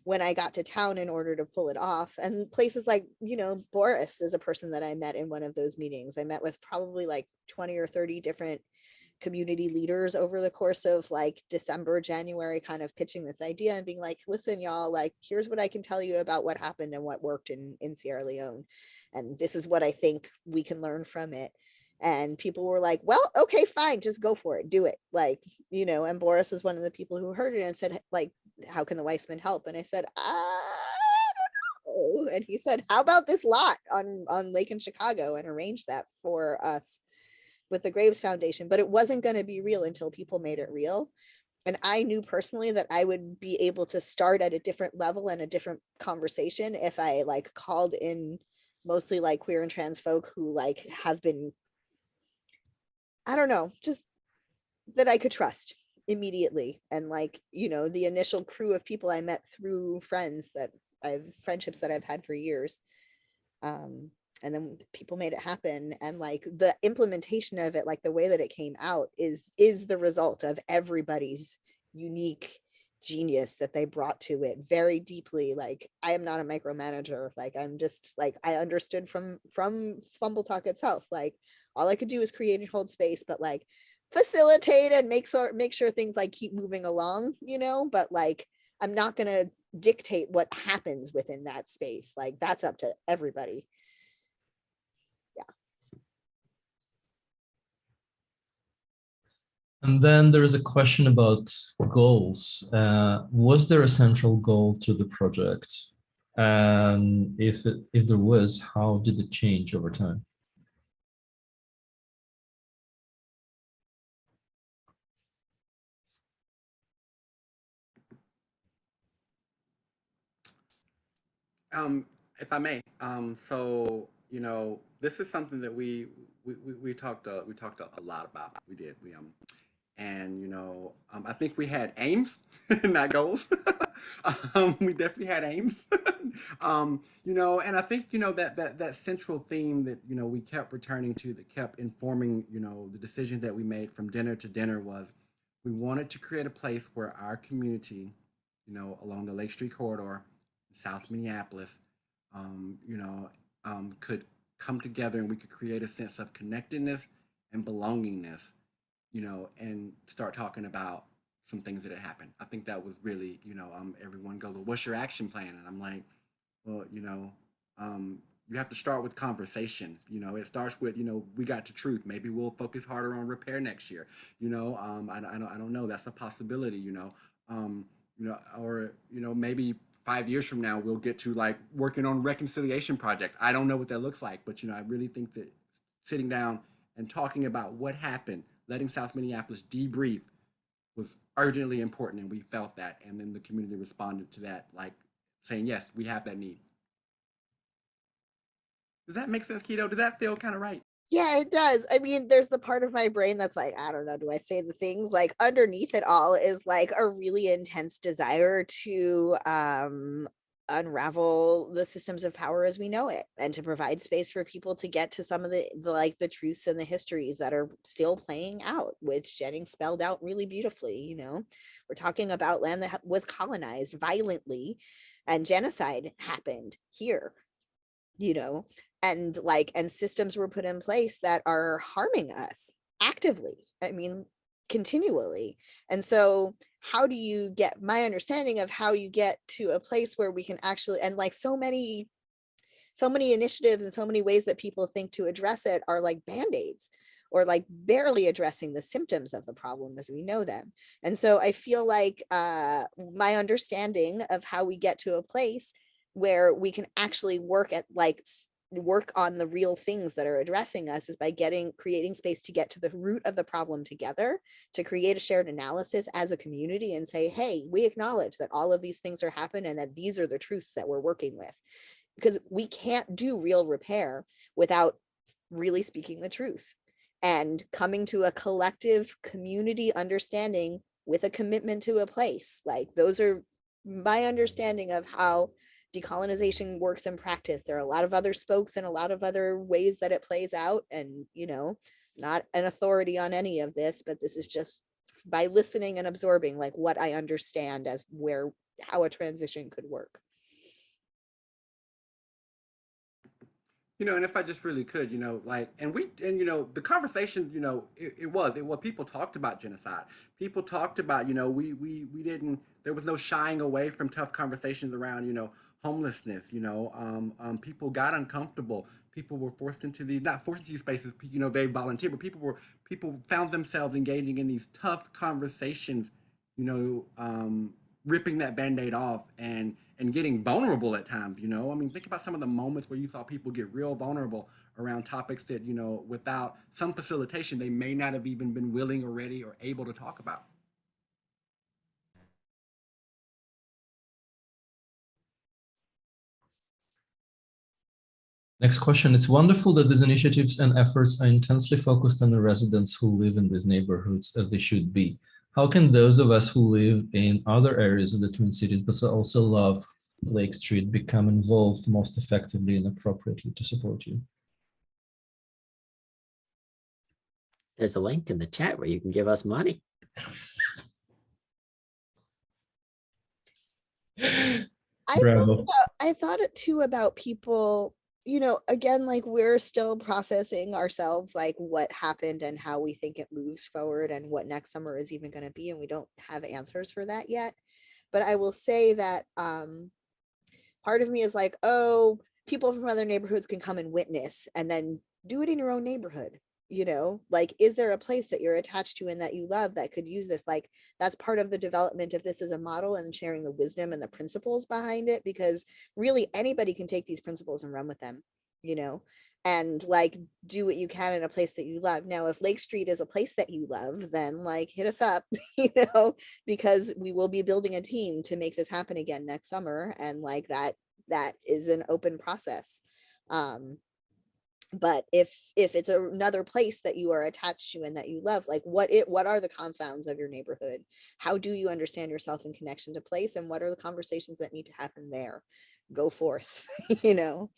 when I got to town in order to pull it off, and places like, you know, Boris is a person that I met in one of those meetings. I met with probably like 20 or 30 different community leaders over the course of like December, January, kind of pitching this idea and being like, listen, y'all, like, here's what I can tell you about what happened and what worked in Sierra Leone. And this is what I think we can learn from it. And people were like, well, okay, fine, just go for it, do it. Like, you know, and Boris was one of the people who heard it and said, like, how can the Weissman help? And I said, and he said, how about this lot on Lake in Chicago, and arranged that for us with the Graves Foundation. But it wasn't going to be real until people made it real. And I knew personally that I would be able to start at a different level and a different conversation if I like called in mostly like queer and trans folk who like have been, I don't know, just that I could trust immediately. And like, you know, the initial crew of people I met through friendships that I've had for years. And then people made it happen, and like the implementation of it, like the way that it came out is the result of everybody's unique genius that they brought to it very deeply. Like I am not a micromanager, like I'm just like, I understood from Fumble Talk itself, like all I could do is create and hold space, but like facilitate and make sure things like keep moving along, you know, but like I'm not gonna dictate what happens within that space. Like that's up to everybody. And then there is a question about goals. Was there a central goal to the project? And if there was, how did it change over time? if I may, so you know, this is something that we talked a lot about. We did. And you know, I think we had aims, not goals. We definitely had aims. You know, and I think you know that central theme that you know we kept returning to, that kept informing you know the decision that we made from dinner to dinner, was we wanted to create a place where our community, you know, along the Lake Street corridor, South Minneapolis, you know, could come together and we could create a sense of connectedness and belongingness, you know, and start talking about some things that had happened. I think that was really, you know, everyone goes, well, what's your action plan? And I'm like, well, you know, you have to start with conversations. You know, it starts with, you know, we got to truth. Maybe we'll focus harder on repair next year. You know, I don't know. That's a possibility. You know, or you know, maybe 5 years from now we'll get to like working on reconciliation project. I don't know what that looks like, but you know, I really think that sitting down and talking about what happened, letting South Minneapolis debrief was urgently important, and we felt that, and then the community responded to that, like saying, yes, we have that need. Does that make sense, Keto? Does that feel kind of right? Yeah, it does. I mean, there's the part of my brain that's like, I don't know, do I say the things? Like underneath it all is like a really intense desire to unravel the systems of power as we know it, and to provide space for people to get to some of the like the truths and the histories that are still playing out, which Jennings spelled out really beautifully. You know, we're talking about land that was colonized violently and genocide happened here, you know, and like, and systems were put in place that are harming us actively, I mean continually. And so how do you get, my understanding of how you get to a place where we can actually, and like so many initiatives and so many ways that people think to address it are like band-aids, or like barely addressing the symptoms of the problem as we know them. And so I feel like my understanding of how we get to a place where we can actually work on the real things that are addressing us is by creating space to get to the root of the problem together, to create a shared analysis as a community and say, hey, we acknowledge that all of these things are happening and that these are the truths that we're working with, because we can't do real repair without really speaking the truth and coming to a collective community understanding with a commitment to a place. Like those are my understanding of how decolonization works in practice. There are a lot of other spokes and a lot of other ways that it plays out, and you know, not an authority on any of this, but this is just by listening and absorbing like what I understand as how a transition could work. You know, and if I just really could, you know, like, and you know, the conversation, you know, it was people talked about genocide. People talked about, you know, we didn't, there was no shying away from tough conversations around, you know, homelessness. You know, people got uncomfortable. People were forced into not forced into these spaces, you know, they volunteered, but people found themselves engaging in these tough conversations, you know, ripping that band-aid off and getting vulnerable at times. You know, I mean, think about some of the moments where you saw people get real vulnerable around topics that, you know, without some facilitation they may not have even been willing or ready or able to talk about. Next question. It's wonderful that these initiatives and efforts are intensely focused on the residents who live in these neighborhoods, as they should be. How can those of us who live in other areas of the Twin Cities but also love Lake Street become involved most effectively and appropriately to support you? There's a link in the chat where you can give us money. I thought it too about people, you know, again, like we're still processing ourselves, like what happened and how we think it moves forward and what next summer is even going to be. And we don't have answers for that yet. But I will say that part of me is like, oh, people from other neighborhoods can come and witness and then do it in your own neighborhood. You know, like, is there a place that you're attached to and that you love that could use this? Like, that's part of the development of this as a model and sharing the wisdom and the principles behind it, because really anybody can take these principles and run with them, you know, and like do what you can in a place that you love. Now, if Lake Street is a place that you love, then like hit us up, you know, because we will be building a team to make this happen again next summer. And like that that is an open process. But if it's another place that you are attached to and that you love, like what are the confounds of your neighborhood? How do you understand yourself in connection to place, and what are the conversations that need to happen there? Go forth. You know.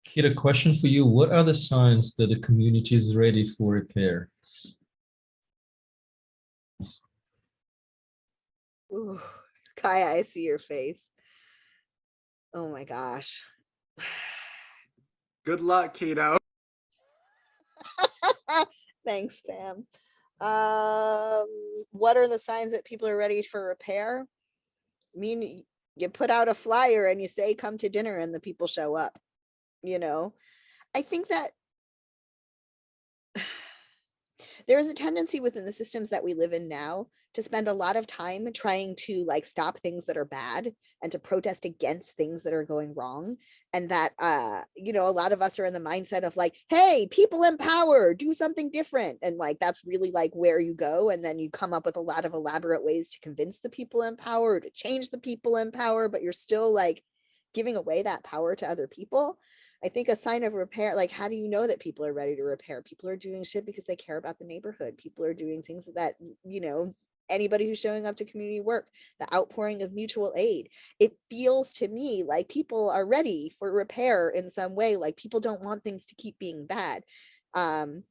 Kit, a question for you. What are the signs that the community is ready for repair? Ooh, Kaya, I see your face. Oh my gosh. Good luck, Quito. Thanks, Pam. What are the signs that people are ready for repair? I mean, you put out a flyer and you say, come to dinner, and the people show up, you know? I think that there is a tendency within the systems that we live in now to spend a lot of time trying to like stop things that are bad and to protest against things that are going wrong. And that, you know, a lot of us are in the mindset of like, hey, people in power, do something different. And like, that's really like where you go. And then you come up with a lot of elaborate ways to convince the people in power, to change the people in power, but you're still like giving away that power to other people. I think a sign of repair, like, how do you know that people are ready to repair? People are doing shit because they care about the neighborhood. People are doing things that, you know, anybody who's showing up to community work, the outpouring of mutual aid. It feels to me like people are ready for repair in some way. Like people don't want things to keep being bad. And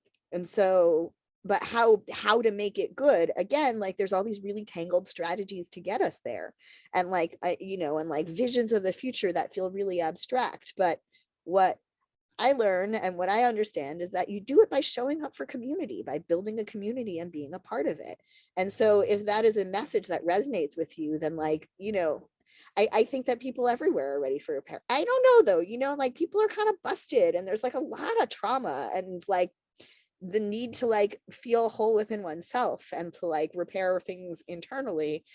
so, but how to make it good, again, like there's all these really tangled strategies to get us there. And like, you know, and like visions of the future that feel really abstract. But what I learn and what I understand is that you do it by showing up for community, by building a community and being a part of it. And so if that is a message that resonates with you, then like, you know, I think that people everywhere are ready for repair. I don't know though, you know, like people are kind of busted and there's like a lot of trauma and like the need to like feel whole within oneself and to like repair things internally.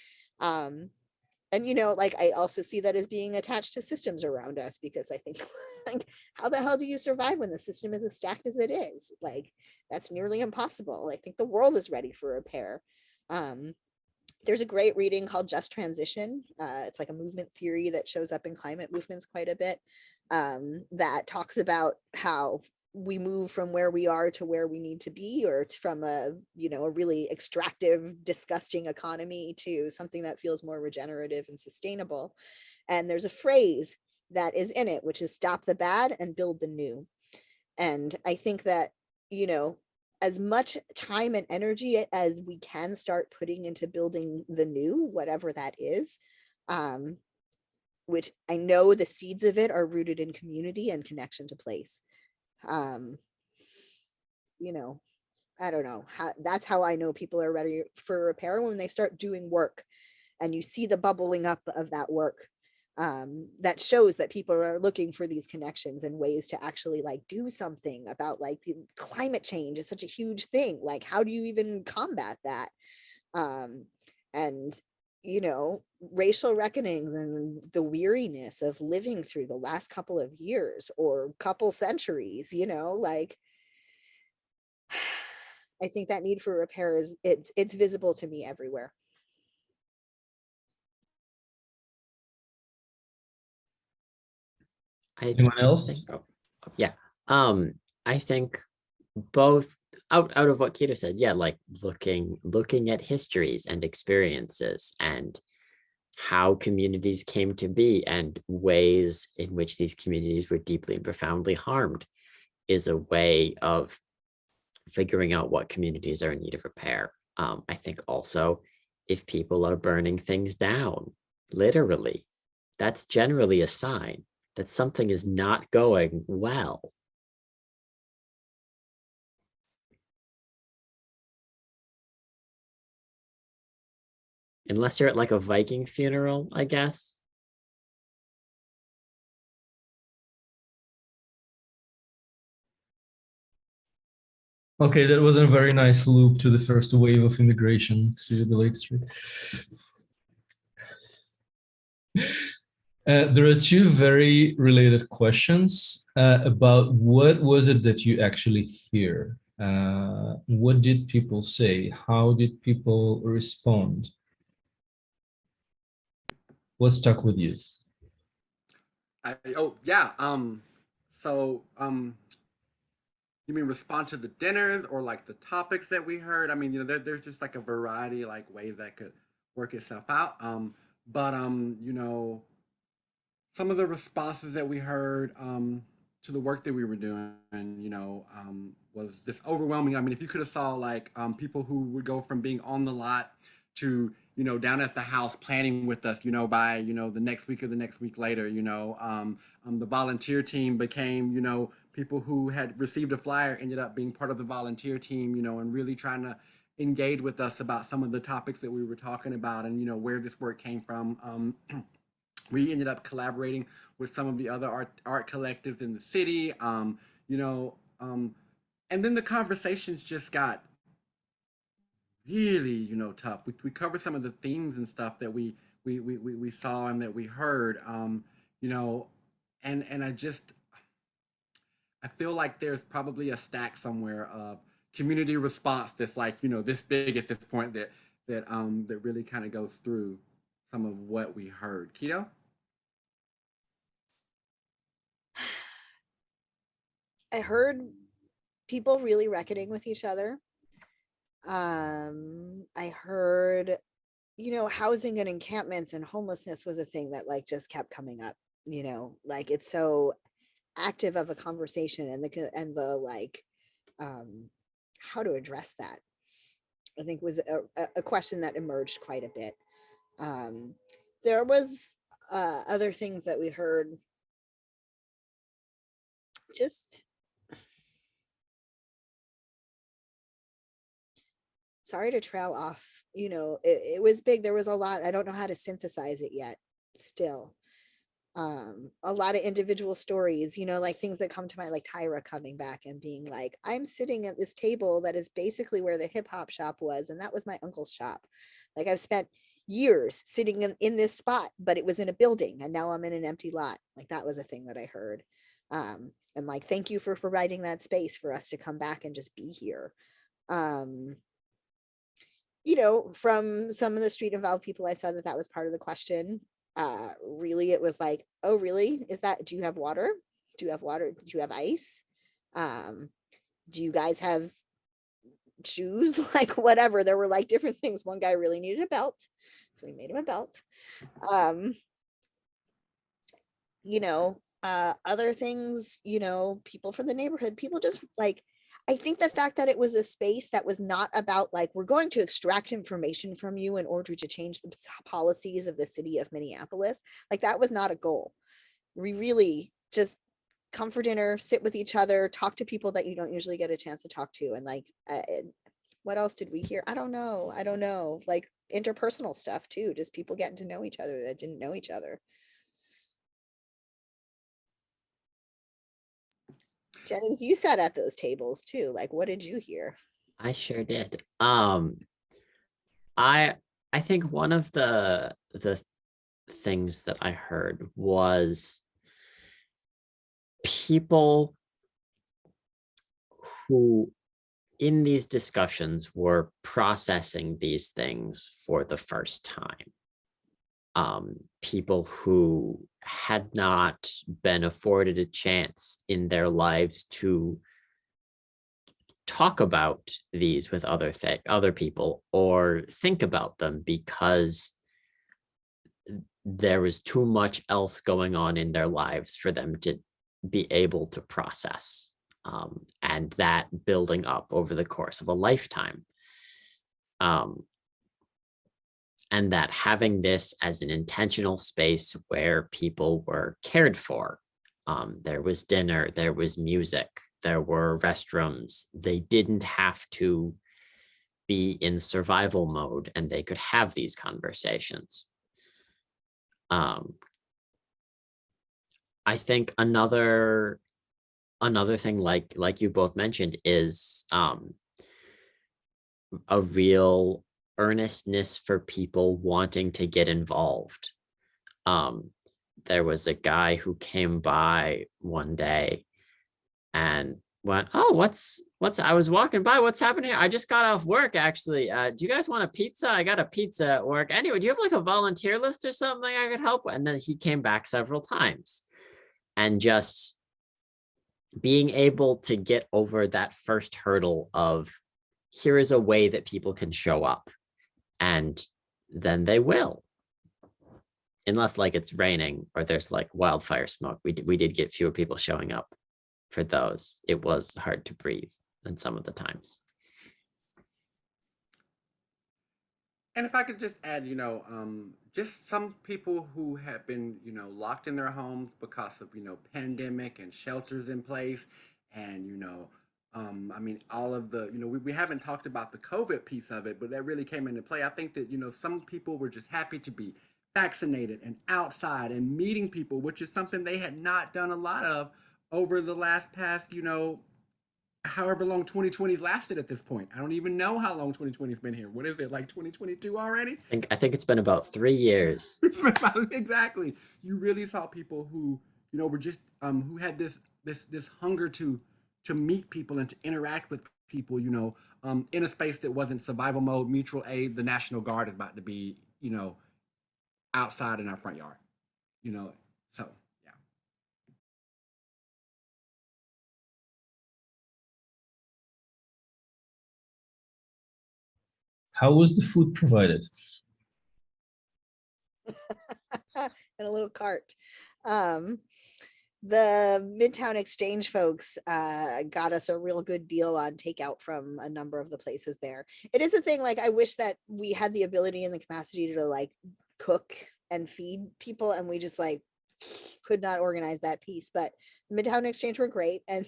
And, you know, like, I also see that as being attached to systems around us, because I think, like, how the hell do you survive when the system is as stacked as it is? Like, that's nearly impossible. I think the world is ready for repair. There's a great reading called Just Transition. It's like a movement theory that shows up in climate movements quite a bit, that talks about how we move from where we are to where we need to be, or from a, you know, a really extractive, disgusting economy to something that feels more regenerative and sustainable. And there's a phrase that is in it, which is stop the bad and build the new. And I think that, you know, as much time and energy as we can start putting into building the new, whatever that is, which I know the seeds of it are rooted in community and connection to place. You know, I don't know how, that's how I know people are ready for repair, when they start doing work and you see the bubbling up of that work. That shows that people are looking for these connections and ways to actually like do something about, like, the climate change is such a huge thing. Like, how do you even combat that? And, you know, racial reckonings and the weariness of living through the last couple of years or couple centuries, you know, like, I think that need for repair is, it's visible to me everywhere. Anyone else? Yeah. I think both out of what Quito said, yeah, like looking at histories and experiences and how communities came to be and ways in which these communities were deeply and profoundly harmed is a way of figuring out what communities are in need of repair. I think also if people are burning things down, literally, that's generally a sign that something is not going well. Unless you're at like a Viking funeral, I guess. Okay, that was a very nice loop to the first wave of immigration to the Lake Street. There are two very related questions about what was it that you actually hear? What did people say? How did people respond? What stuck with you? Oh yeah. So you mean respond to the dinners or like the topics that we heard? I mean, there's just like a variety like ways that could work itself out. But some of the responses that we heard to the work that we were doing, was just overwhelming. I mean, if you could have saw like people who would go from being on the lot to down at the house planning with us, by the next week or the next week later, the volunteer team became people who had received a flyer ended up being part of the volunteer team, and really trying to engage with us about some of the topics that we were talking about and where this work came from. We ended up collaborating with some of the other art collectives in the city, and then the conversations just got really tough. We covered some of the themes and stuff that we saw and that we heard, and I feel like there's probably a stack somewhere of community response that's like this big at this point that really kind of goes through some of what we heard. Quito? I heard people really reckoning with each other. I heard, housing and encampments and homelessness was a thing that like just kept coming up, like it's so active of a conversation, and the like how to address that, I think was a question that emerged quite a bit. There was other things that we heard, just sorry to trail off, it was big. There was a lot. I don't know how to synthesize it yet still. A lot of individual stories, like things that come to mind, like Tyra coming back and being like, I'm sitting at this table that is basically where the hip hop shop was, and that was my uncle's shop. Like I've spent years sitting in this spot, but it was in a building and now I'm in an empty lot. Like that was a thing that I heard. And like, thank you for providing that space for us to come back and just be here. From some of the street involved people, I saw that was part of the question. Really, it was like, oh, really? Do you have water? Do you have water? Do you have ice? Do you guys have shoes? Like whatever. There were like different things. One guy really needed a belt, so we made him a belt. Other things, people from the neighborhood, people just like, I think the fact that it was a space that was not about like, we're going to extract information from you in order to change the policies of the city of Minneapolis, like that was not a goal. We really just come for dinner, sit with each other, talk to people that you don't usually get a chance to talk to. And like, what else did we hear? I don't know. Like interpersonal stuff too, just people getting to know each other that didn't know each other. Jennings, you sat at those tables too. Like, what did you hear? I sure did. I think one of the things that I heard was people who in these discussions were processing these things for the first time. People who had not been afforded a chance in their lives to talk about these with other people or think about them because there was too much else going on in their lives for them to be able to process, and that building up over the course of a lifetime. And that having this as an intentional space where people were cared for, there was dinner, there was music, there were restrooms. They didn't have to be in survival mode and they could have these conversations. I think another thing like you both mentioned is a real earnestness for people wanting to get involved. There was a guy who came by one day and went, oh, what's I was walking by, what's happening? I just got off work, actually. Do you guys want a pizza? I got a pizza at work. Anyway, do you have like a volunteer list or something I could help with? And then he came back several times. And just being able to get over that first hurdle of, here is a way that people can show up. And then they will. Unless like it's raining or there's like wildfire smoke. We did get fewer people showing up for those. It was hard to breathe than some of the times. And if I could just add, just some people who have been, locked in their homes because of, pandemic and shelters in place. And, all of the, we haven't talked about the COVID piece of it, but that really came into play. I think that, some people were just happy to be vaccinated and outside and meeting people, which is something they had not done a lot of over the last past, however long 2020's lasted at this point. I don't even know how long 2020's been here. What is it, like 2022 already? I think it's been about 3 years. Exactly. You really saw people who, were just who had this hunger to meet people and to interact with people, in a space that wasn't survival mode, mutual aid. The National Guard is about to be, outside in our front yard, so. How was the food provided? In a little cart. The Midtown Exchange folks got us a real good deal on takeout from a number of the places there. It is a thing, like, I wish that we had the ability and the capacity to like cook and feed people, and we just like could not organize that piece. But Midtown Exchange were great, and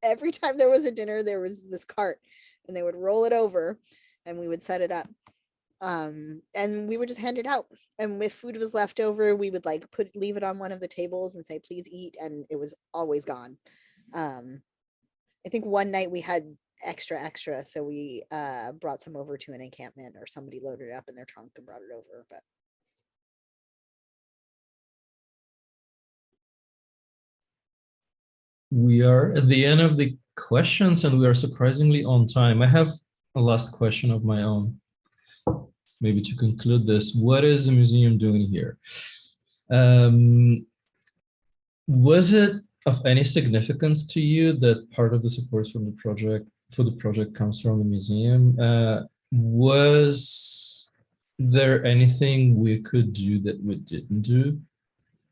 every time there was a dinner, there was this cart, and they would roll it over and we would set it up, and we would just hand it out. And if food was left over, we would like leave it on one of the tables and say, please eat, and it was always gone. I think one night we had extra, so we brought some over to an encampment, or somebody loaded it up in their trunk and brought it over. But We are at the end of the questions and we are surprisingly on time. I have a last question of my own, maybe to conclude this. What is the museum doing here? Was it of any significance to you that part of the support from the project comes from the museum? Was there anything we could do that we didn't do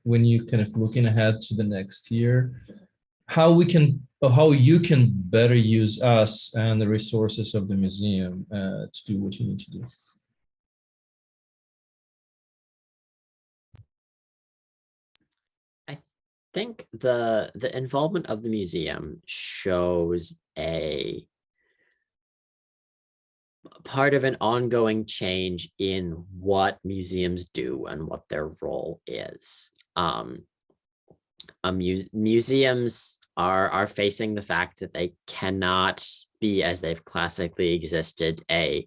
when you kind of looking ahead to the next year? How you can better use us and the resources of the museum to do what you need to do? I think the involvement of the museum shows a part of an ongoing change in what museums do and what their role is. Museums are facing the fact that they cannot be, as they've classically existed, a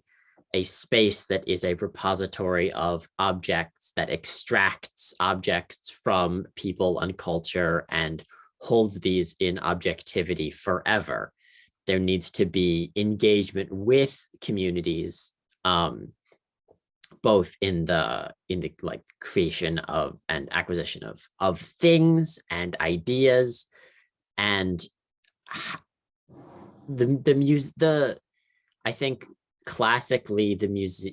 space that is a repository of objects that extracts objects from people and culture and holds these in objectivity forever. There needs to be engagement with communities, both in the like creation of and acquisition of things and ideas, and I think classically the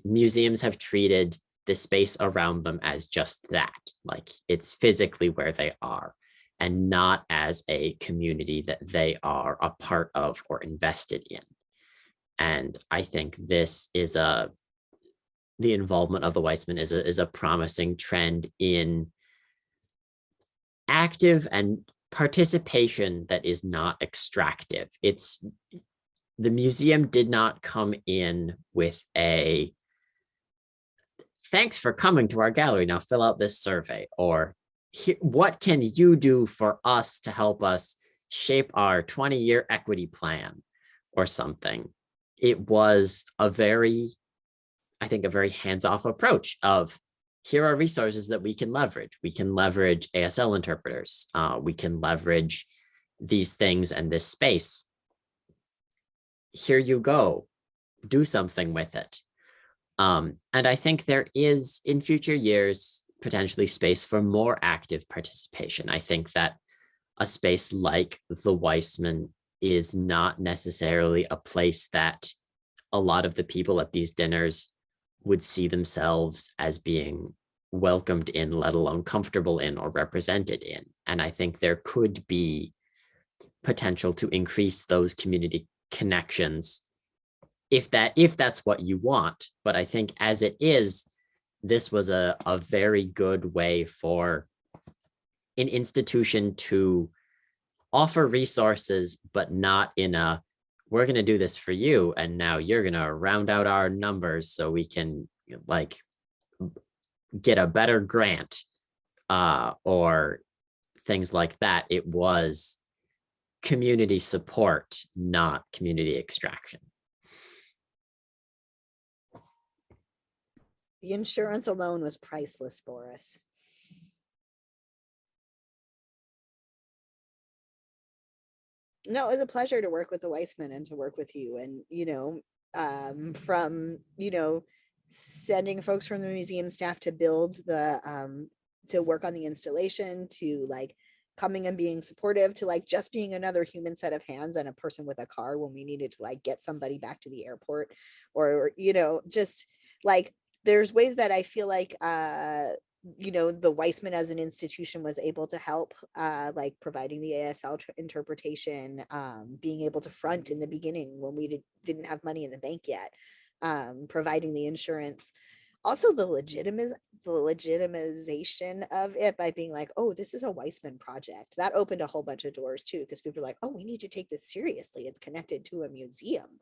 museums have treated the space around them as just that, like it's physically where they are, and not as a community that they are a part of or invested in. And I think this is the involvement of the Weissman is a promising trend in active and participation that is not extractive. The museum did not come in with a thanks for coming to our gallery, now fill out this survey, or what can you do for us to help us shape our 20-year equity plan or something. It was I think a very hands-off approach of, here are resources that we can leverage. We can leverage ASL interpreters. We can leverage these things and this space. here you go, do something with it. And I think there is in future years potentially space for more active participation. I think that a space like the Weissman is not necessarily a place that a lot of the people at these dinners would see themselves as being welcomed in, let alone comfortable in or represented in. And I think there could be potential to increase those community connections if that's what you want. But I think as it is, this was a very good way for an institution to offer resources, but not in a, we're going to do this for you, and now you're going to round out our numbers so we can like get a better grant or things like that. It was community support, not community extraction. The insurance alone was priceless, Boris. No, it was a pleasure to work with the Weissman and to work with you. And, from, sending folks from the museum staff to build the, to work on the installation, to like coming and being supportive, to like just being another human set of hands and a person with a car when we needed to like get somebody back to the airport, or, just like, there's ways that I feel like, the Weissman as an institution was able to help, like providing the ASL interpretation, being able to front in the beginning when we didn't have money in the bank yet, providing the insurance, also the legitimization of it by being like, oh, this is a Weissman project. That opened a whole bunch of doors too, because people are like, oh, we need to take this seriously. It's connected to a museum.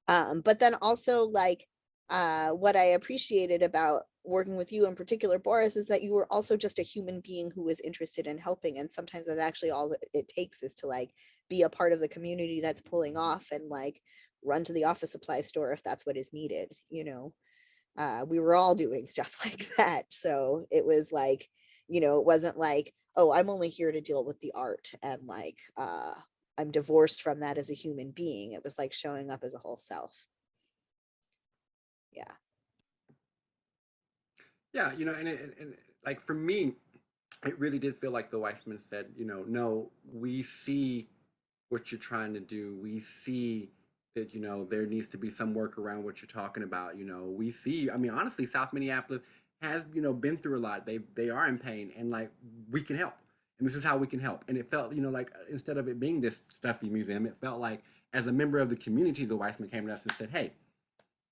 But then also like, what I appreciated about working with you in particular, Boris, is that you were also just a human being who was interested in helping. And sometimes that's actually all that it takes, is to like be a part of the community that's pulling off and like run to the office supply store if that's what is needed. We were all doing stuff like that. So it was like, it wasn't like, oh, I'm only here to deal with the art and like, I'm divorced from that as a human being. It was like showing up as a whole self. Yeah, and like for me, it really did feel like the Weissman said, no, we see what you're trying to do. We see that, there needs to be some work around what you're talking about. We see, I mean, honestly, South Minneapolis has, been through a lot. They are in pain, and like, we can help. And this is how we can help. And it felt, like, instead of it being this stuffy museum, it felt like as a member of the community, the Weissman came to us and said, hey,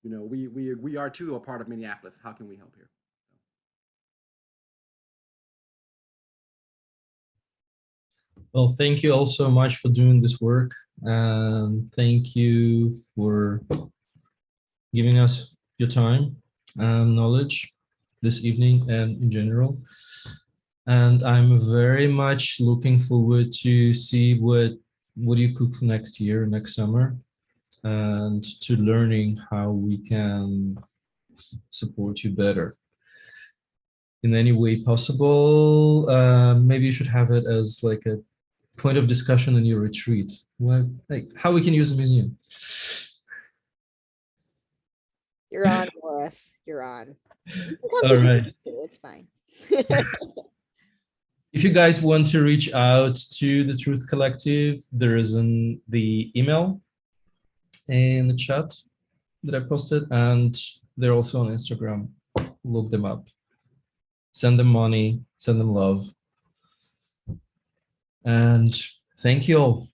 we are too a part of Minneapolis. How can we help here? Well, thank you all so much for doing this work. And thank you for giving us your time and knowledge this evening and in general. And I'm very much looking forward to see what you cook for next year, next summer, and to learning how we can support you better in any way possible. Maybe you should have it as like a point of discussion in your retreat. Like how we can use the museum. You're on, Boris. You're on. All right. It's fine. If you guys want to reach out to the Truth Collective, there is the email in the chat that I posted, and they're also on Instagram. Look them up. Send them money, send them love. And thank you all.